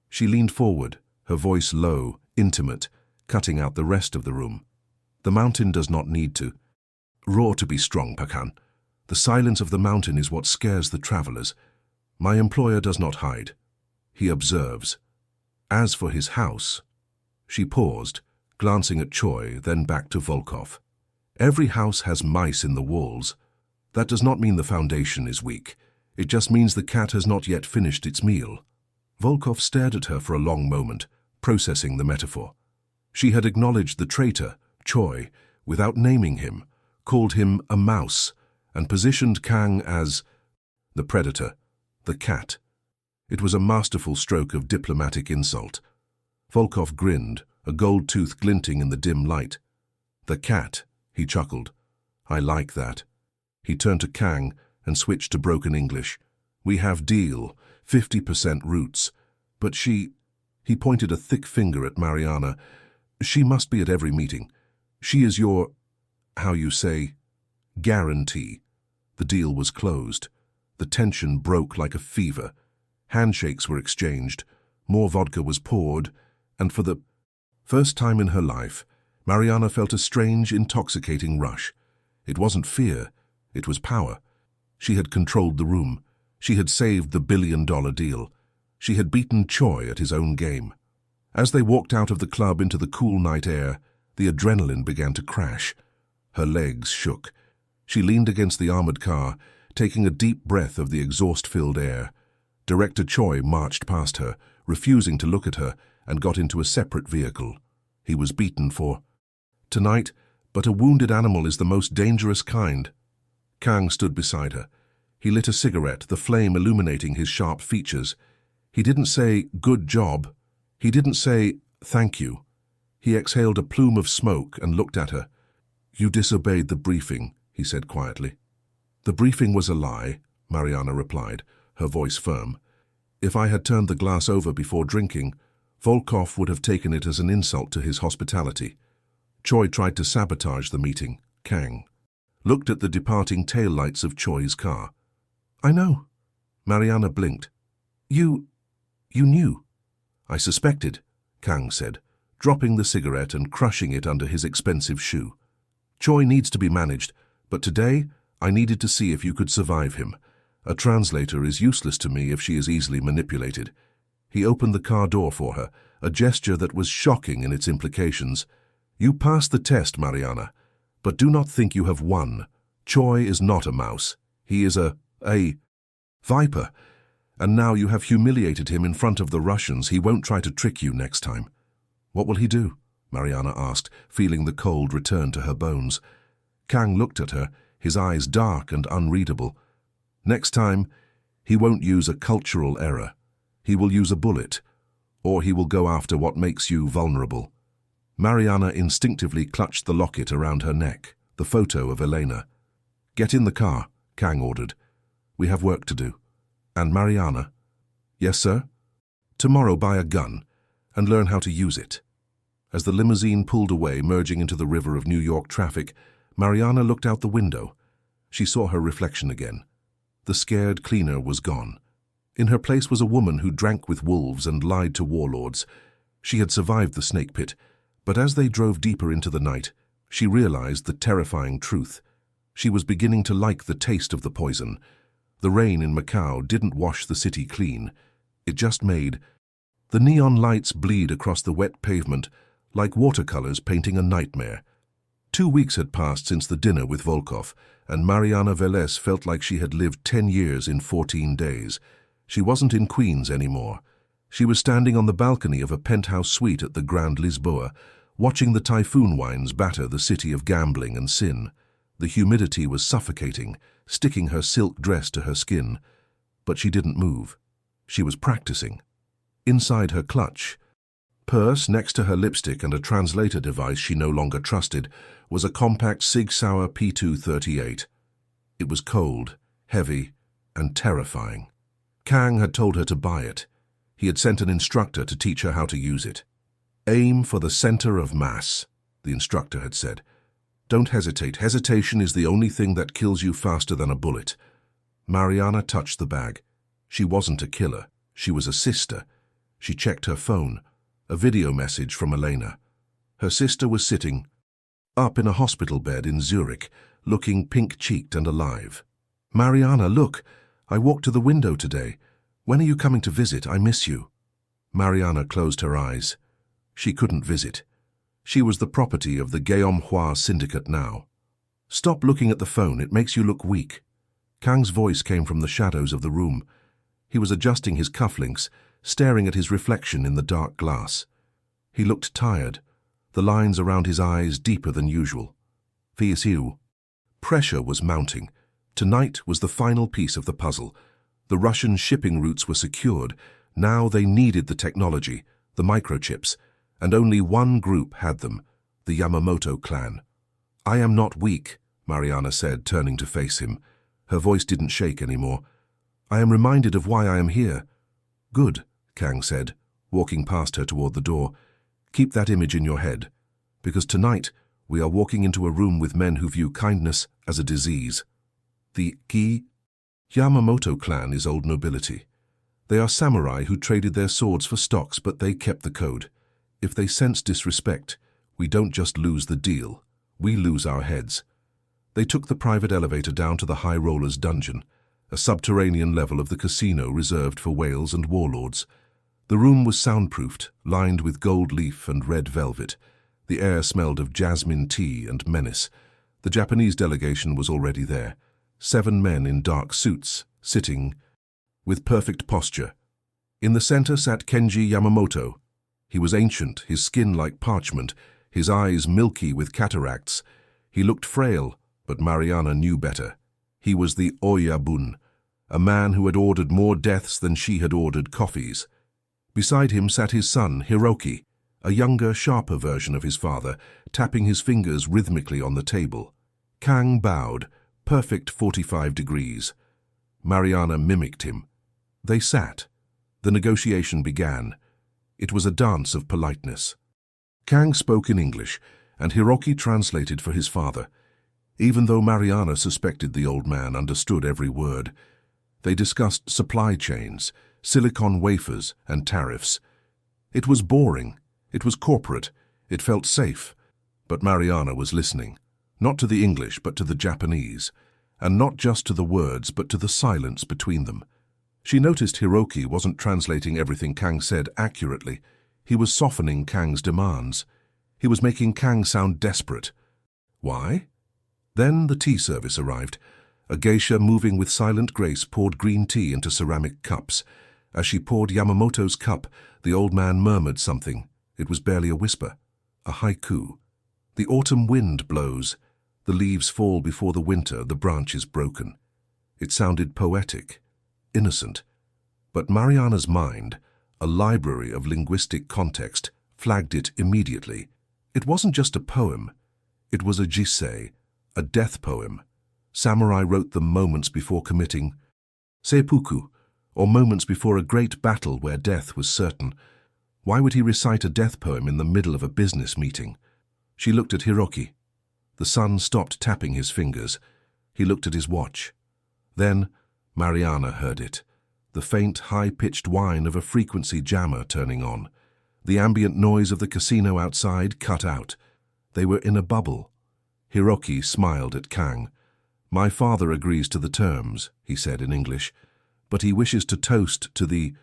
She leaned forward, her voice low, intimate, cutting out the rest of the room. "The mountain does not need to roar to be strong, Pakan. The silence of the mountain is what scares the travelers. My employer does not hide. He observes. As for his house..." She paused, glancing at Choi, then back to Volkov. "Every house has mice in the walls. That does not mean the foundation is weak. It just means the cat has not yet finished its meal." Volkov stared at her for a long moment, processing the metaphor. She had acknowledged the traitor, Choi, without naming him, called him a mouse, and positioned Kang as the predator, the cat. It was a masterful stroke of diplomatic insult. Volkov grinned, a gold tooth glinting in the dim light. "The cat," he chuckled. "I like that." He turned to Kang and switched to broken English. "We have deal, 50% roots. But she..." He pointed a thick finger at Mariana. "She must be at every meeting. She is your, how you say, guarantee." The deal was closed. The tension broke like a fever. Handshakes were exchanged. More vodka was poured, and for the first time in her life, Mariana felt a strange, intoxicating rush. It wasn't fear, it was power. She had controlled the room. She had saved the billion-dollar deal. She had beaten Choi at his own game. As they walked out of the club into the cool night air, the adrenaline began to crash. Her legs shook. She leaned against the armored car, taking a deep breath of the exhaust-filled air. Director Choi marched past her, refusing to look at her, and got into a separate vehicle. He was beaten for tonight, but a wounded animal is the most dangerous kind. Kang stood beside her. He lit a cigarette, the flame illuminating his sharp features. He didn't say, "Good job." He didn't say, "Thank you." He exhaled a plume of smoke and looked at her. "You disobeyed the briefing," he said quietly. "The briefing was a lie," Mariana replied, her voice firm. "If I had turned the glass over before drinking, Volkov would have taken it as an insult to his hospitality. Choi tried to sabotage the meeting. Kang looked at the departing taillights of Choi's car. "I know." Mariana blinked. You knew." "I suspected," Kang said, dropping the cigarette and crushing it under his expensive shoe. "Choi needs to be managed, but today I needed to see if you could survive him. A translator is useless to me if she is easily manipulated." He opened the car door for her, a gesture that was shocking in its implications. "You passed the test, Mariana, but do not think you have won. Choi is not a mouse. He is a Viper. And now you have humiliated him in front of the Russians. He won't try to trick you next time. What will he do? Mariana asked, feeling the cold return to her bones. Kang looked at her, his eyes dark and unreadable. Next time, he won't use a cultural error. He will use a bullet, or he will go after what makes you vulnerable. Mariana instinctively clutched the locket around her neck, the photo of Elena. Get in the car, Kang ordered. We have work to do. And Mariana? Yes, sir? Tomorrow buy a gun and learn how to use it. As the limousine pulled away, merging into the river of New York traffic, Mariana looked out the window. She saw her reflection again. The scared cleaner was gone. In her place was a woman who drank with wolves and lied to warlords. She had survived the snake pit, but as they drove deeper into the night, she realized the terrifying truth. She was beginning to like the taste of the poison. The rain in Macau didn't wash the city clean. It just made the neon lights bleed across the wet pavement like watercolors painting a nightmare. 2 weeks had passed since the dinner with Volkov, and Mariana Velez felt like she had lived 10 years in 14 days. She wasn't in Queens anymore. She was standing on the balcony of a penthouse suite at the Grand Lisboa, watching the typhoon winds batter the city of gambling and sin. The humidity was suffocating, sticking her silk dress to her skin. But she didn't move. She was practicing. Inside her clutch, purse next to her lipstick and a translator device she no longer trusted, was a compact Sig Sauer P238. It was cold, heavy, and terrifying. Kang had told her to buy it. He had sent an instructor to teach her how to use it. Aim for the center of mass, the instructor had said. Don't hesitate. Hesitation is the only thing that kills you faster than a bullet. Mariana touched the bag. She wasn't a killer. She was a sister. She checked her phone. A video message from Elena. Her sister was sitting up in a hospital bed in Zurich, looking pink-cheeked and alive. Mariana, look, I walked to the window today. When are you coming to visit? I miss you. Mariana closed her eyes. She couldn't visit. She was the property of the Guillaume Hua syndicate now. Stop looking at the phone, it makes you look weak. Kang's voice came from the shadows of the room. He was adjusting his cufflinks, staring at his reflection in the dark glass. He looked tired, the lines around his eyes deeper than usual. Fiisiu. Pressure was mounting. Tonight was the final piece of the puzzle. The Russian shipping routes were secured. Now they needed the technology, the microchips, and only one group had them, the Yamamoto clan. I am not weak, Mariana said, turning to face him. Her voice didn't shake anymore. I am reminded of why I am here. Good, Kang said, walking past her toward the door. Keep that image in your head, because tonight we are walking into a room with men who view kindness as a disease. The Yamamoto clan is old nobility. They are samurai who traded their swords for stocks, but they kept the code. If they sense disrespect, we don't just lose the deal, we lose our heads. They took the private elevator down to the High Rollers dungeon, a subterranean level of the casino reserved for whales and warlords. The room was soundproofed, lined with gold leaf and red velvet. The air smelled of jasmine tea and menace. The Japanese delegation was already there. 7 men in dark suits, sitting with perfect posture. In the center sat Kenji Yamamoto. He was ancient, his skin like parchment, his eyes milky with cataracts. He looked frail, but Mariana knew better. He was the Oyabun, a man who had ordered more deaths than she had ordered coffees. Beside him sat his son, Hiroki, a younger, sharper version of his father, tapping his fingers rhythmically on the table. Kang bowed, perfect 45 degrees. Mariana mimicked him. They sat. The negotiation began. It was a dance of politeness. Kang spoke in English, and Hiroki translated for his father. Even though Mariana suspected the old man understood every word, they discussed supply chains, silicon wafers, and tariffs. It was boring. It was corporate. It felt safe. But Mariana was listening, not to the English, but to the Japanese, and not just to the words, but to the silence between them. She noticed Hiroki wasn't translating everything Kang said accurately. He was softening Kang's demands. He was making Kang sound desperate. Why? Then the tea service arrived. A geisha, moving with silent grace, poured green tea into ceramic cups. As she poured Yamamoto's cup, the old man murmured something. It was barely a whisper, a haiku. The autumn wind blows. The leaves fall before the winter, the branches broken. It sounded poetic, innocent. But Mariana's mind, a library of linguistic context, flagged it immediately. It wasn't just a poem. It was a jisei, a death poem. Samurai wrote them moments before committing seppuku, or moments before a great battle where death was certain. Why would he recite a death poem in the middle of a business meeting? She looked at Hiroki. The son stopped tapping his fingers. He looked at his watch. Then Mariana heard it, the faint, high-pitched whine of a frequency jammer turning on. The ambient noise of the casino outside cut out. They were in a bubble. Hiroki smiled at Kang. "My father agrees to the terms," he said in English, "but he wishes to toast to the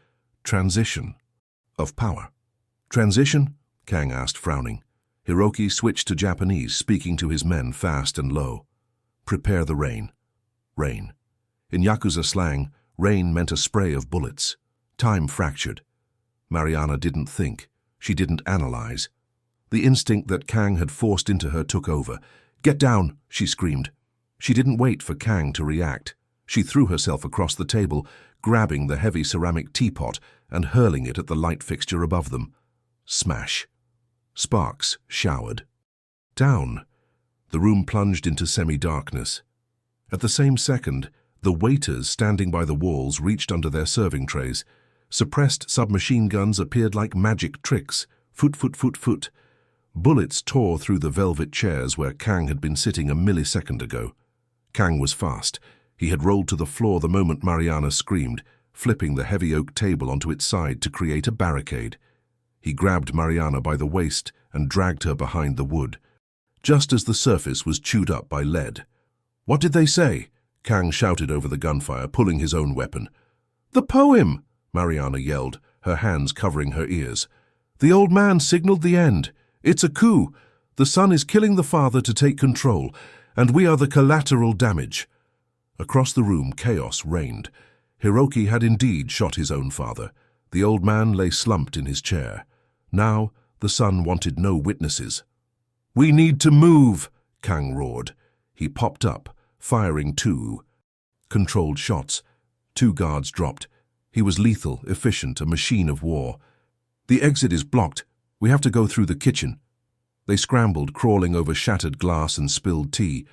transition of power." "Transition?" Kang asked, frowning. Hiroki switched to Japanese, speaking to his men fast and low. "Prepare the rain." Rain. In Yakuza slang, rain meant a spray of bullets. Time fractured. Mariana didn't think. She didn't analyze. The instinct that Kang had forced into her took over. "Get down!" she screamed. She didn't wait for Kang to react. She threw herself across the table, grabbing the heavy ceramic teapot and hurling it at the light fixture above them. Smash. Sparks showered. Down. The room plunged into semi-darkness. At the same second, the waiters standing by the walls reached under their serving trays. Suppressed submachine guns appeared like magic tricks. Foot, foot, foot, foot. Bullets tore through the velvet chairs where Kang had been sitting a millisecond ago. Kang was fast. He had rolled to the floor the moment Mariana screamed, flipping the heavy oak table onto its side to create a barricade. He grabbed Mariana by the waist and dragged her behind the wood, just as the surface was chewed up by lead. "What did they say?" Kang shouted over the gunfire, pulling his own weapon. "The poem!" Mariana yelled, her hands covering her ears. "The old man signaled the end. It's a coup. The son is killing the father to take control, and we are the collateral damage." Across the room, chaos reigned. Hiroki had indeed shot his own father. The old man lay slumped in his chair. Now, the son wanted no witnesses. "We need to move," Kang roared. He popped up, firing two controlled shots. 2 guards dropped. He was lethal, efficient, a machine of war. "The exit is blocked. We have to go through the kitchen." They scrambled, crawling over shattered glass and spilled tea.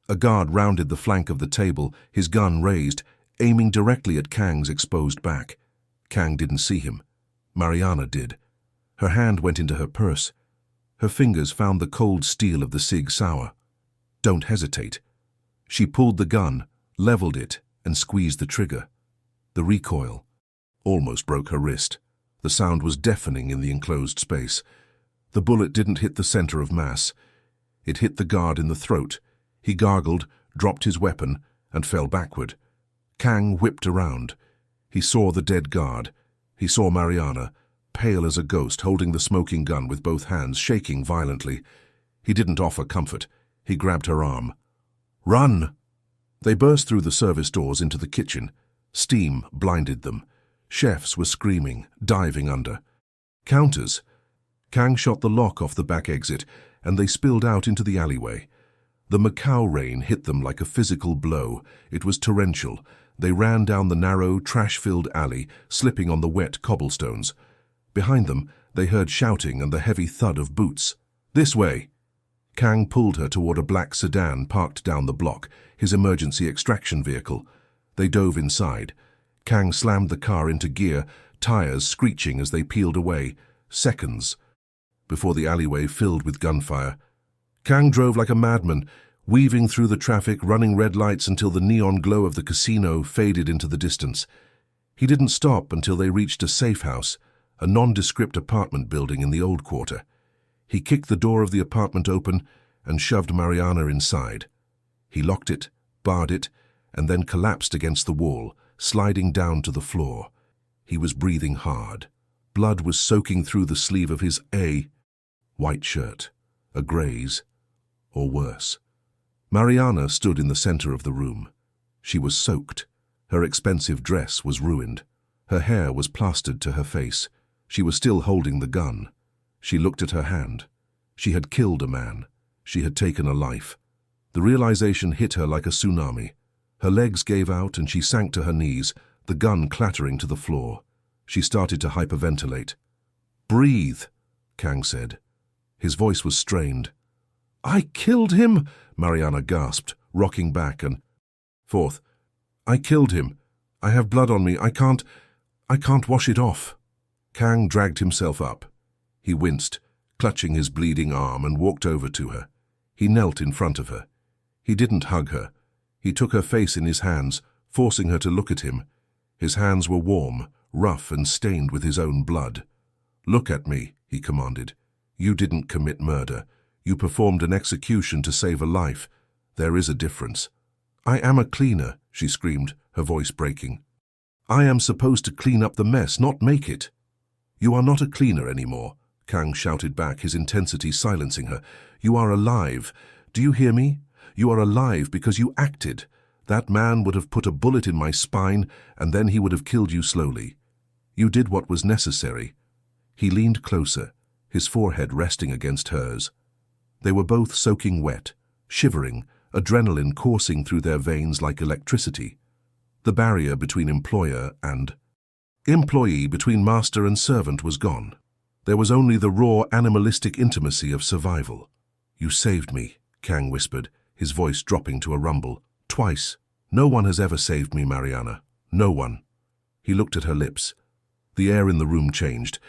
A guard rounded the flank of the table, his gun raised, aiming directly at Kang's exposed back. Kang didn't see him. Mariana did. Her hand went into her purse. Her fingers found the cold steel of the Sig Sauer. "Don't hesitate." She pulled the gun, leveled it, and squeezed the trigger. The recoil almost broke her wrist. The sound was deafening in the enclosed space. The bullet didn't hit the center of mass. It hit the guard in the throat. He gargled, dropped his weapon, and fell backward. Kang whipped around. He saw the dead guard. He saw Mariana, pale as a ghost, holding the smoking gun with both hands, shaking violently. He didn't offer comfort. He grabbed her arm. "Run!" They burst through the service doors into the kitchen. Steam blinded them. Chefs were screaming, diving under. Counters. Kang shot the lock off the back exit, and they spilled out into the alleyway. The Macau rain hit them like a physical blow. It was torrential. They ran down the narrow, trash-filled alley, slipping on the wet cobblestones. Behind them, they heard shouting and the heavy thud of boots. "This way!" Kang pulled her toward a black sedan parked down the block, his emergency extraction vehicle. They dove inside. Kang slammed the car into gear, tires screeching as they peeled away. Seconds before the alleyway filled with gunfire. Kang drove like a madman, weaving through the traffic, running red lights until the neon glow of the casino faded into the distance. He didn't stop until they reached a safe house, a nondescript apartment building in the old quarter. He kicked the door of the apartment open and shoved Mariana inside. He locked it, barred it, and then collapsed against the wall, sliding down to the floor. He was breathing hard. Blood was soaking through the sleeve of his white shirt, a graze, or worse. Mariana stood in the center of the room. She was soaked. Her expensive dress was ruined. Her hair was plastered to her face. She was still holding the gun. She looked at her hand. She had killed a man. She had taken a life. The realization hit her like a tsunami. Her legs gave out and she sank to her knees, the gun clattering to the floor. She started to hyperventilate. "Breathe," Kang said. His voice was strained. "I killed him," Mariana gasped, rocking back and forth. "I killed him. I have blood on me. I can't wash it off." Kang dragged himself up. He winced, clutching his bleeding arm, and walked over to her. He knelt in front of her. He didn't hug her. He took her face in his hands, forcing her to look at him. His hands were warm, rough, and stained with his own blood. "Look at me," he commanded. "You didn't commit murder. You performed an execution to save a life. There is a difference." "I am a cleaner," she screamed, her voice breaking. "I am supposed to clean up the mess, not make it." "You are not a cleaner anymore," Kang shouted back, his intensity silencing her. "You are alive. Do you hear me? You are alive because you acted. That man would have put a bullet in my spine, and then he would have killed you slowly. You did what was necessary." He leaned closer, his forehead resting against hers. They were both soaking wet, shivering, adrenaline coursing through their veins like electricity. The barrier between employer and employee, between master and servant, was gone. There was only the raw, animalistic intimacy of survival. "You saved me," Kang whispered, his voice dropping to a rumble. "Twice. No one has ever saved me, Mariana. No one." He looked at her lips. The air in the room changed.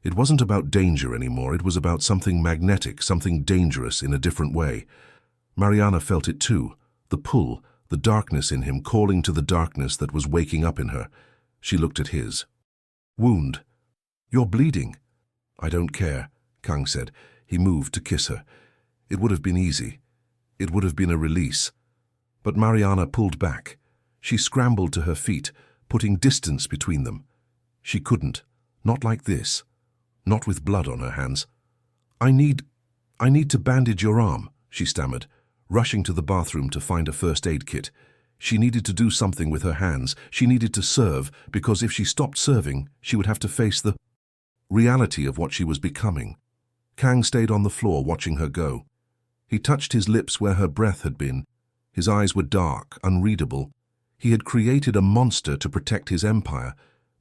It wasn't about danger anymore. It was about something magnetic, something dangerous in a different way. Mariana felt it too, the pull, the darkness in him calling to the darkness that was waking up in her. She looked at his wound. "You're bleeding." "I don't care," Kang said. He moved to kiss her. It would have been easy. It would have been a release. But Mariana pulled back. She scrambled to her feet, putting distance between them. She couldn't. Not like this. Not with blood on her hands. I need to bandage your arm," she stammered, rushing to the bathroom to find a first aid kit. She needed to do something with her hands. She needed to serve, because if she stopped serving, she would have to face the reality of what she was becoming. Kang stayed on the floor watching her go. He touched his lips where her breath had been. His eyes were dark, unreadable. He had created a monster to protect his empire,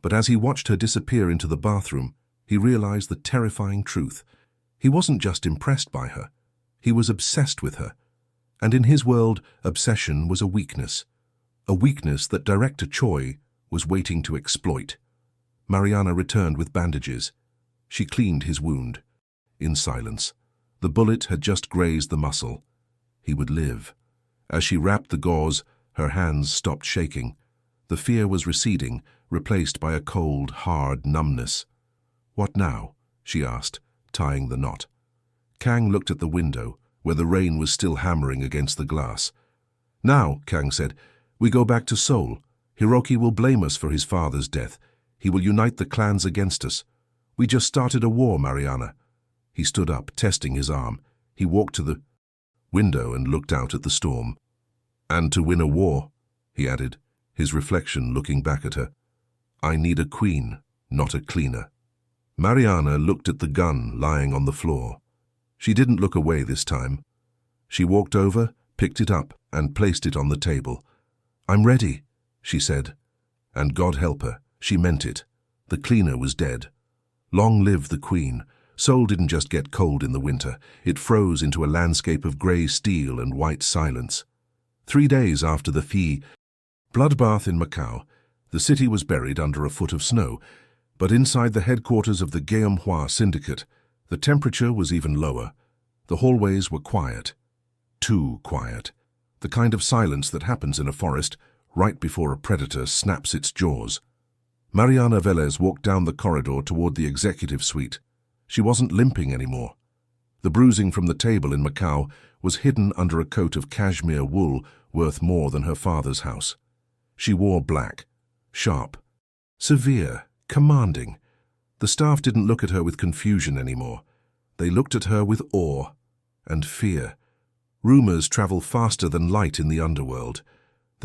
but as he watched her disappear into the bathroom, he realized the terrifying truth. He wasn't just impressed by her. He was obsessed with her. And in his world, obsession was a weakness that Director Choi was waiting to exploit. Mariana returned with bandages. She cleaned his wound. In silence. The bullet had just grazed the muscle. He would live. As she wrapped the gauze, her hands stopped shaking. The fear was receding, replaced by a cold, hard numbness. "What now?" she asked, tying the knot. Kang looked at the window, where the rain was still hammering against the glass. "Now," Kang said, "we go back to Seoul. Hiroki will blame us for his father's death. He will unite the clans against us. We just started a war, Mariana." He stood up, testing his arm. He walked to the window and looked out at the storm. "And to win a war," he added, his reflection looking back at her, "I need a queen, not a cleaner." Mariana looked at the gun lying on the floor. She didn't look away this time. She walked over, picked it up, and placed it on the table. "I'm ready," she said. And God help her, she meant it. The cleaner was dead. Long live the queen. Seoul didn't just get cold in the winter. It froze into a landscape of grey steel and white silence. 3 days after the Phi bloodbath in Macau, the city was buried under a foot of snow, but inside the headquarters of the Geumhua Syndicate, the temperature was even lower. The hallways were quiet. Too quiet. The kind of silence that happens in a forest right before a predator snaps its jaws. Mariana Velez walked down the corridor toward the executive suite. She wasn't limping anymore. The bruising from the table in Macau was hidden under a coat of cashmere wool worth more than her father's house. She wore black, sharp, severe, commanding. The staff didn't look at her with confusion anymore. They looked at her with awe and fear. Rumors travel faster than light in the underworld.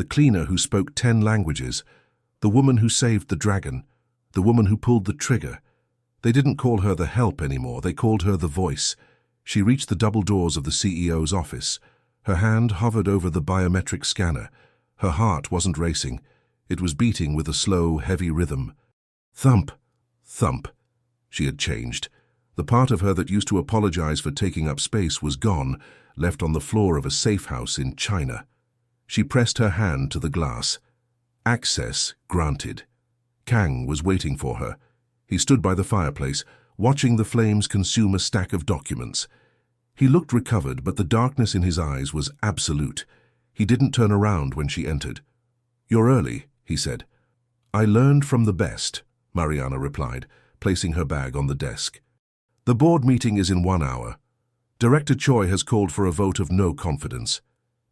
The cleaner who spoke 10 languages. The woman who saved the dragon. The woman who pulled the trigger. They didn't call her the help anymore, they called her the voice. She reached the double doors of the CEO's office. Her hand hovered over the biometric scanner. Her heart wasn't racing. It was beating with a slow, heavy rhythm. Thump, thump. She had changed. The part of her that used to apologize for taking up space was gone, left on the floor of a safe house in China. She pressed her hand to the glass. Access granted. Kang was waiting for her. He stood by the fireplace, watching the flames consume a stack of documents. He looked recovered, but the darkness in his eyes was absolute. He didn't turn around when she entered. "You're early," he said. "I learned from the best," Mariana replied, placing her bag on the desk. "The board meeting is in 1 hour. Director Choi has called for a vote of no confidence.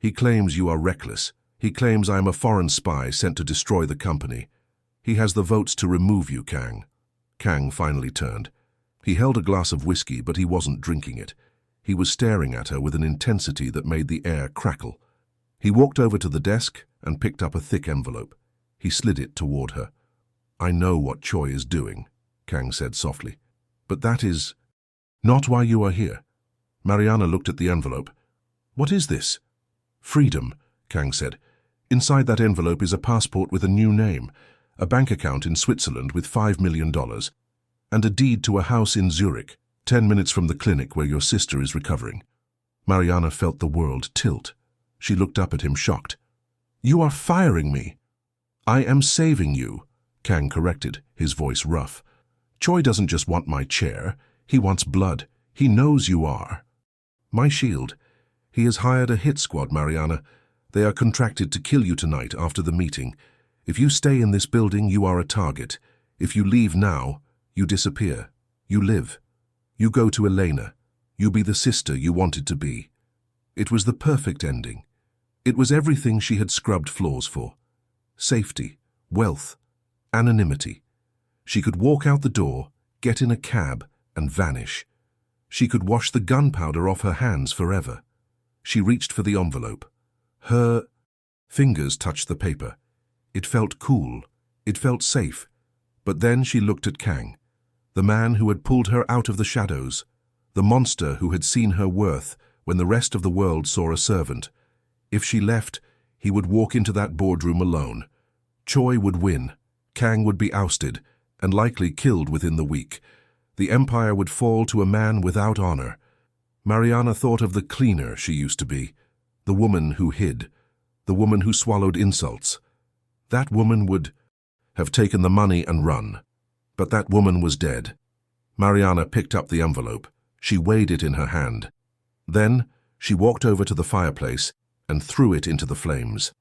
He claims you are reckless. He claims I am a foreign spy sent to destroy the company. He has the votes to remove you, Kang." Kang finally turned. He held a glass of whiskey, but he wasn't drinking it. He was staring at her with an intensity that made the air crackle. He walked over to the desk and picked up a thick envelope. He slid it toward her. "I know what Choi is doing," Kang said softly. "But that is not why you are here." Mariana looked at the envelope. "What is this?" "Freedom," Kang said. "Inside that envelope is a passport with a new name, a bank account in Switzerland with $5 million, and a deed to a house in Zurich, 10 minutes from the clinic where your sister is recovering." Mariana felt the world tilt. She looked up at him shocked. "You are firing me." "I am saving you," Kang corrected, his voice rough. "Choi doesn't just want my chair. He wants blood. He knows you are." "My shield. He has hired a hit squad, Mariana. They are contracted to kill you tonight after the meeting. If you stay in this building, you are a target. If you leave now, you disappear. You live. You go to Elena. You be the sister you wanted to be." It was the perfect ending. It was everything she had scrubbed floors for. Safety, wealth, anonymity. She could walk out the door, get in a cab, and vanish. She could wash the gunpowder off her hands forever. She reached for the envelope. Her fingers touched the paper. It felt cool. It felt safe. But then she looked at Kang, the man who had pulled her out of the shadows, the monster who had seen her worth when the rest of the world saw a servant. If she left, he would walk into that boardroom alone. Choi would win. Kang would be ousted, and likely killed within the week. The empire would fall to a man without honor. Mariana thought of the cleaner she used to be, the woman who hid, the woman who swallowed insults. That woman would have taken the money and run. But that woman was dead. Mariana picked up the envelope. She weighed it in her hand. Then she walked over to the fireplace and threw it into the flames.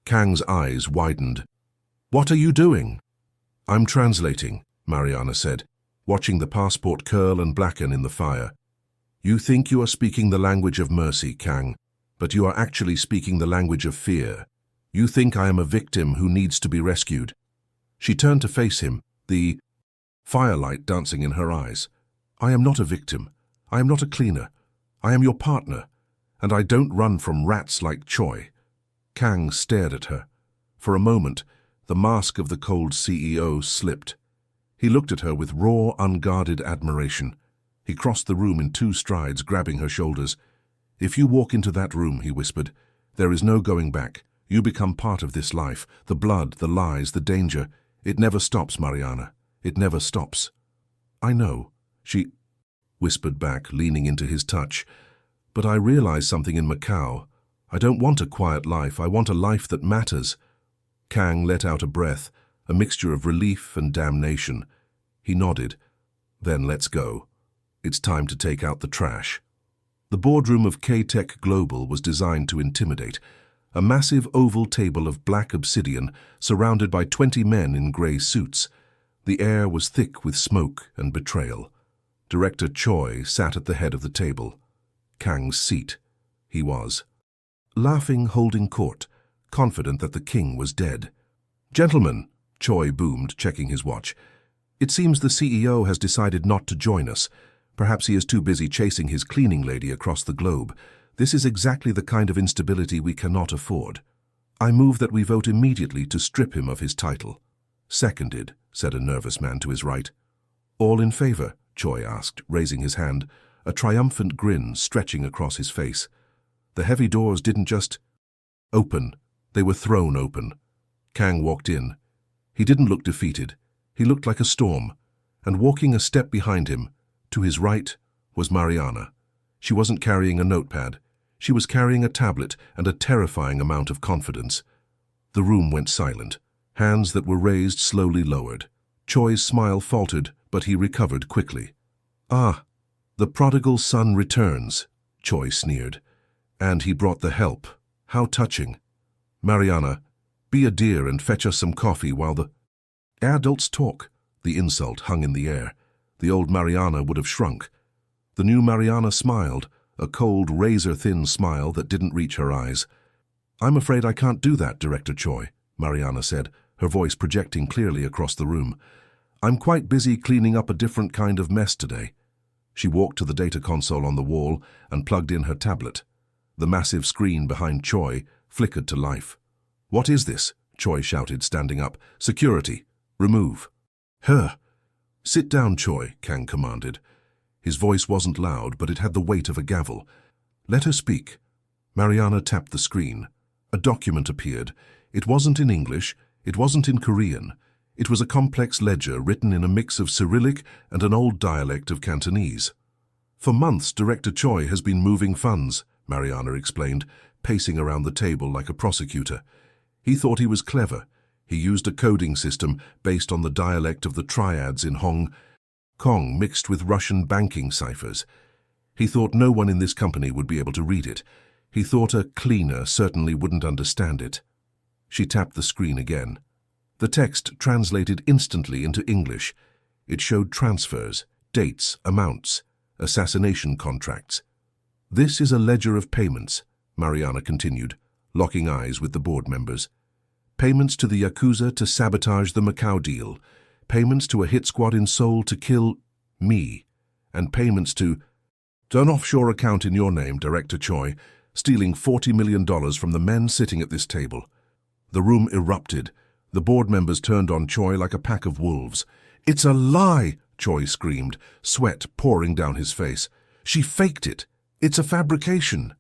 Kang's eyes widened. "What are you doing?" "I'm translating," Mariana said, watching the passport curl and blacken in the fire. "You think you are speaking the language of mercy, Kang, but you are actually speaking the language of fear. You think I am a victim who needs to be rescued." She turned to face him, the firelight dancing in her eyes. "I am not a victim. I am not a cleaner. I am your partner, and I don't run from rats like Choi." Kang stared at her. For a moment, the mask of the cold CEO slipped. He looked at her with raw, unguarded admiration. He crossed the room in 2 strides, grabbing her shoulders. "If you walk into that room," he whispered, "there is no going back. You become part of this life, the blood, the lies, the danger. It never stops, Mariana. It never stops." "I know," she whispered back, leaning into his touch. "But I realize something in Macau. I don't want a quiet life. I want a life that matters." Kang let out a breath, a mixture of relief and damnation. He nodded. "Then let's go. It's time to take out the trash." The boardroom of K-Tech Global was designed to intimidate. A massive oval table of black obsidian surrounded by 20 men in grey suits. The air was thick with smoke and betrayal. Director Choi sat at the head of the table. Kang's seat. He was laughing, holding court, confident that the king was dead. "Gentlemen," Choi boomed, checking his watch, "it seems the CEO has decided not to join us. Perhaps he is too busy chasing his cleaning lady across the globe. This is exactly the kind of instability we cannot afford." I move that we vote immediately to strip him of his title. Seconded, said a nervous man to his right. All in favor? Choi asked, raising his hand, a triumphant grin stretching across his face. The heavy doors didn't just open, they were thrown open. Kang walked in. He didn't look defeated. He looked like a storm. And walking a step behind him, to his right, was Mariana. She wasn't carrying a notepad. She was carrying a tablet and a terrifying amount of confidence. The room went silent. Hands that were raised slowly lowered. Choi's smile faltered, but he recovered quickly. Ah, the prodigal son returns, Choi sneered. And he brought the help. How touching. Mariana, be a dear and fetch us some coffee while the adults talk. The insult hung in the air. The old Mariana would have shrunk. The new Mariana smiled, a cold, razor-thin smile that didn't reach her eyes. I'm afraid I can't do that, Director Choi, Mariana said, her voice projecting clearly across the room. I'm quite busy cleaning up a different kind of mess today. She walked to the data console on the wall and plugged in her tablet. The massive screen behind Choi flickered to life. What is this? Choi shouted, standing up. Security. Remove. Her. Sit down, Choi, Kang commanded. His voice wasn't loud, but it had the weight of a gavel. Let her speak. Mariana tapped the screen. A document appeared. It wasn't in English. It wasn't in Korean. It was a complex ledger written in a mix of Cyrillic and an old dialect of Cantonese. For months, Director Choi has been moving funds, Mariana explained, pacing around the table like a prosecutor. He thought he was clever. He used a coding system based on the dialect of the triads in Hong Kong mixed with Russian banking ciphers. He thought no one in this company would be able to read it. He thought a cleaner certainly wouldn't understand it. She tapped the screen again. The text translated instantly into English. It showed transfers, dates, amounts, assassination contracts. This is a ledger of payments, Mariana continued, locking eyes with the board members. Payments to the Yakuza to sabotage the Macau deal, payments to a hit squad in Seoul to kill me, and payments to an offshore account in your name, Director Choi, stealing $40 million from the men sitting at this table. The room erupted. The board members turned on Choi like a pack of wolves. It's a lie, Choi screamed, sweat pouring down his face. She faked it. It's a fabrication.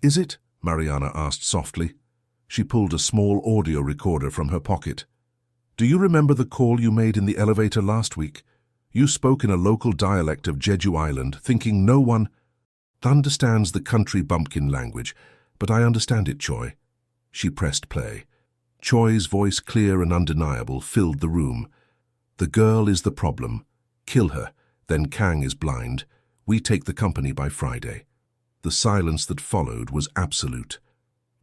Is it? Mariana asked softly. She pulled a small audio recorder from her pocket. Do you remember the call you made in the elevator last week? You spoke in a local dialect of Jeju Island, thinking no one understands the country bumpkin language, but I understand it, Choi. She pressed play. Choi's voice, clear and undeniable, filled the room. The girl is the problem. Kill her, then Kang is blind. We take the company by Friday. The silence that followed was absolute.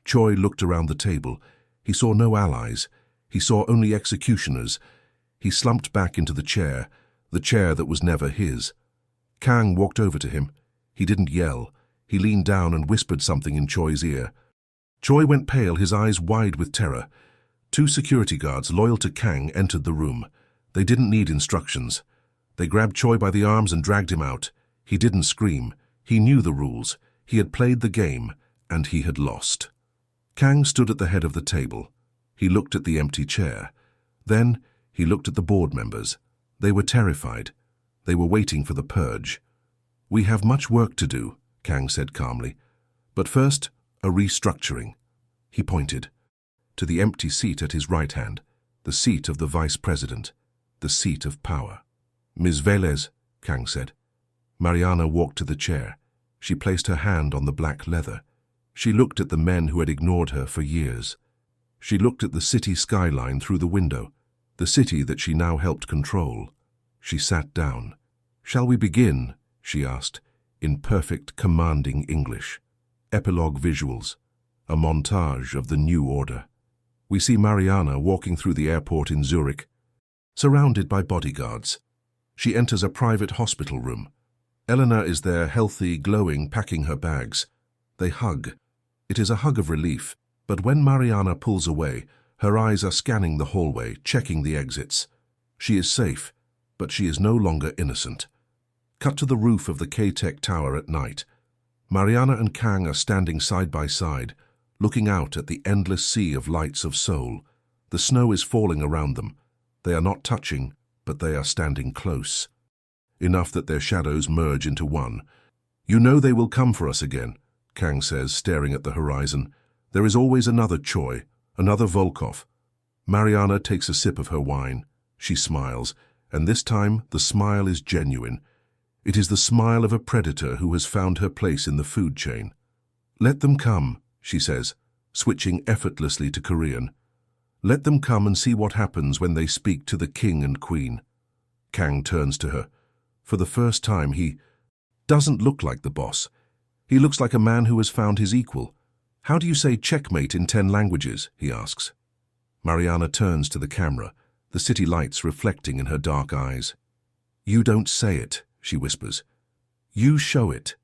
Choi looked around the table. He saw no allies. He saw only executioners. He slumped back into the chair that was never his. Kang walked over to him. He didn't yell. He leaned down and whispered something in Choi's ear. Choi went pale, his eyes wide with terror. 2 security guards loyal to Kang entered the room. They didn't need instructions. They grabbed Choi by the arms and dragged him out. He didn't scream. He knew the rules. He had played the game, and he had lost. Kang stood at the head of the table. He looked at the empty chair. Then he looked at the board members. They were terrified. They were waiting for the purge. We have much work to do, Kang said calmly. But first, a restructuring. He pointed to the empty seat at his right hand, the seat of the vice president, the seat of power. Ms. Velez, Kang said. Mariana walked to the chair. She placed her hand on the black leather. She looked at the men who had ignored her for years. She looked at the city skyline through the window, the city that she now helped control. She sat down. Shall we begin? She asked, in perfect, commanding English. Epilogue visuals, a montage of the new order. We see Mariana walking through the airport in Zurich, surrounded by bodyguards. She enters a private hospital room. Eleanor is there, healthy, glowing, packing her bags. They hug. It is a hug of relief, but when Mariana pulls away, her eyes are scanning the hallway, checking the exits. She is safe, but she is no longer innocent. Cut to the roof of the K-Tech tower at night. Mariana and Kang are standing side by side, looking out at the endless sea of lights of Seoul. The snow is falling around them. They are not touching, but they are standing close. Enough that their shadows merge into one. "You know they will come for us again," Kang says, staring at the horizon. "There is always another Choi, another Volkov." Mariana takes a sip of her wine. She smiles, and this time the smile is genuine. It is the smile of a predator who has found her place in the food chain. "Let them come," she says, switching effortlessly to Korean. "Let them come and see what happens when they speak to the king and queen." Kang turns to her. For the first time, he doesn't look like the boss. He looks like a man who has found his equal. "How do you say checkmate in 10 languages?" he asks. Mariana turns to the camera, the city lights reflecting in her dark eyes. "You don't say it," she whispers. "You show it."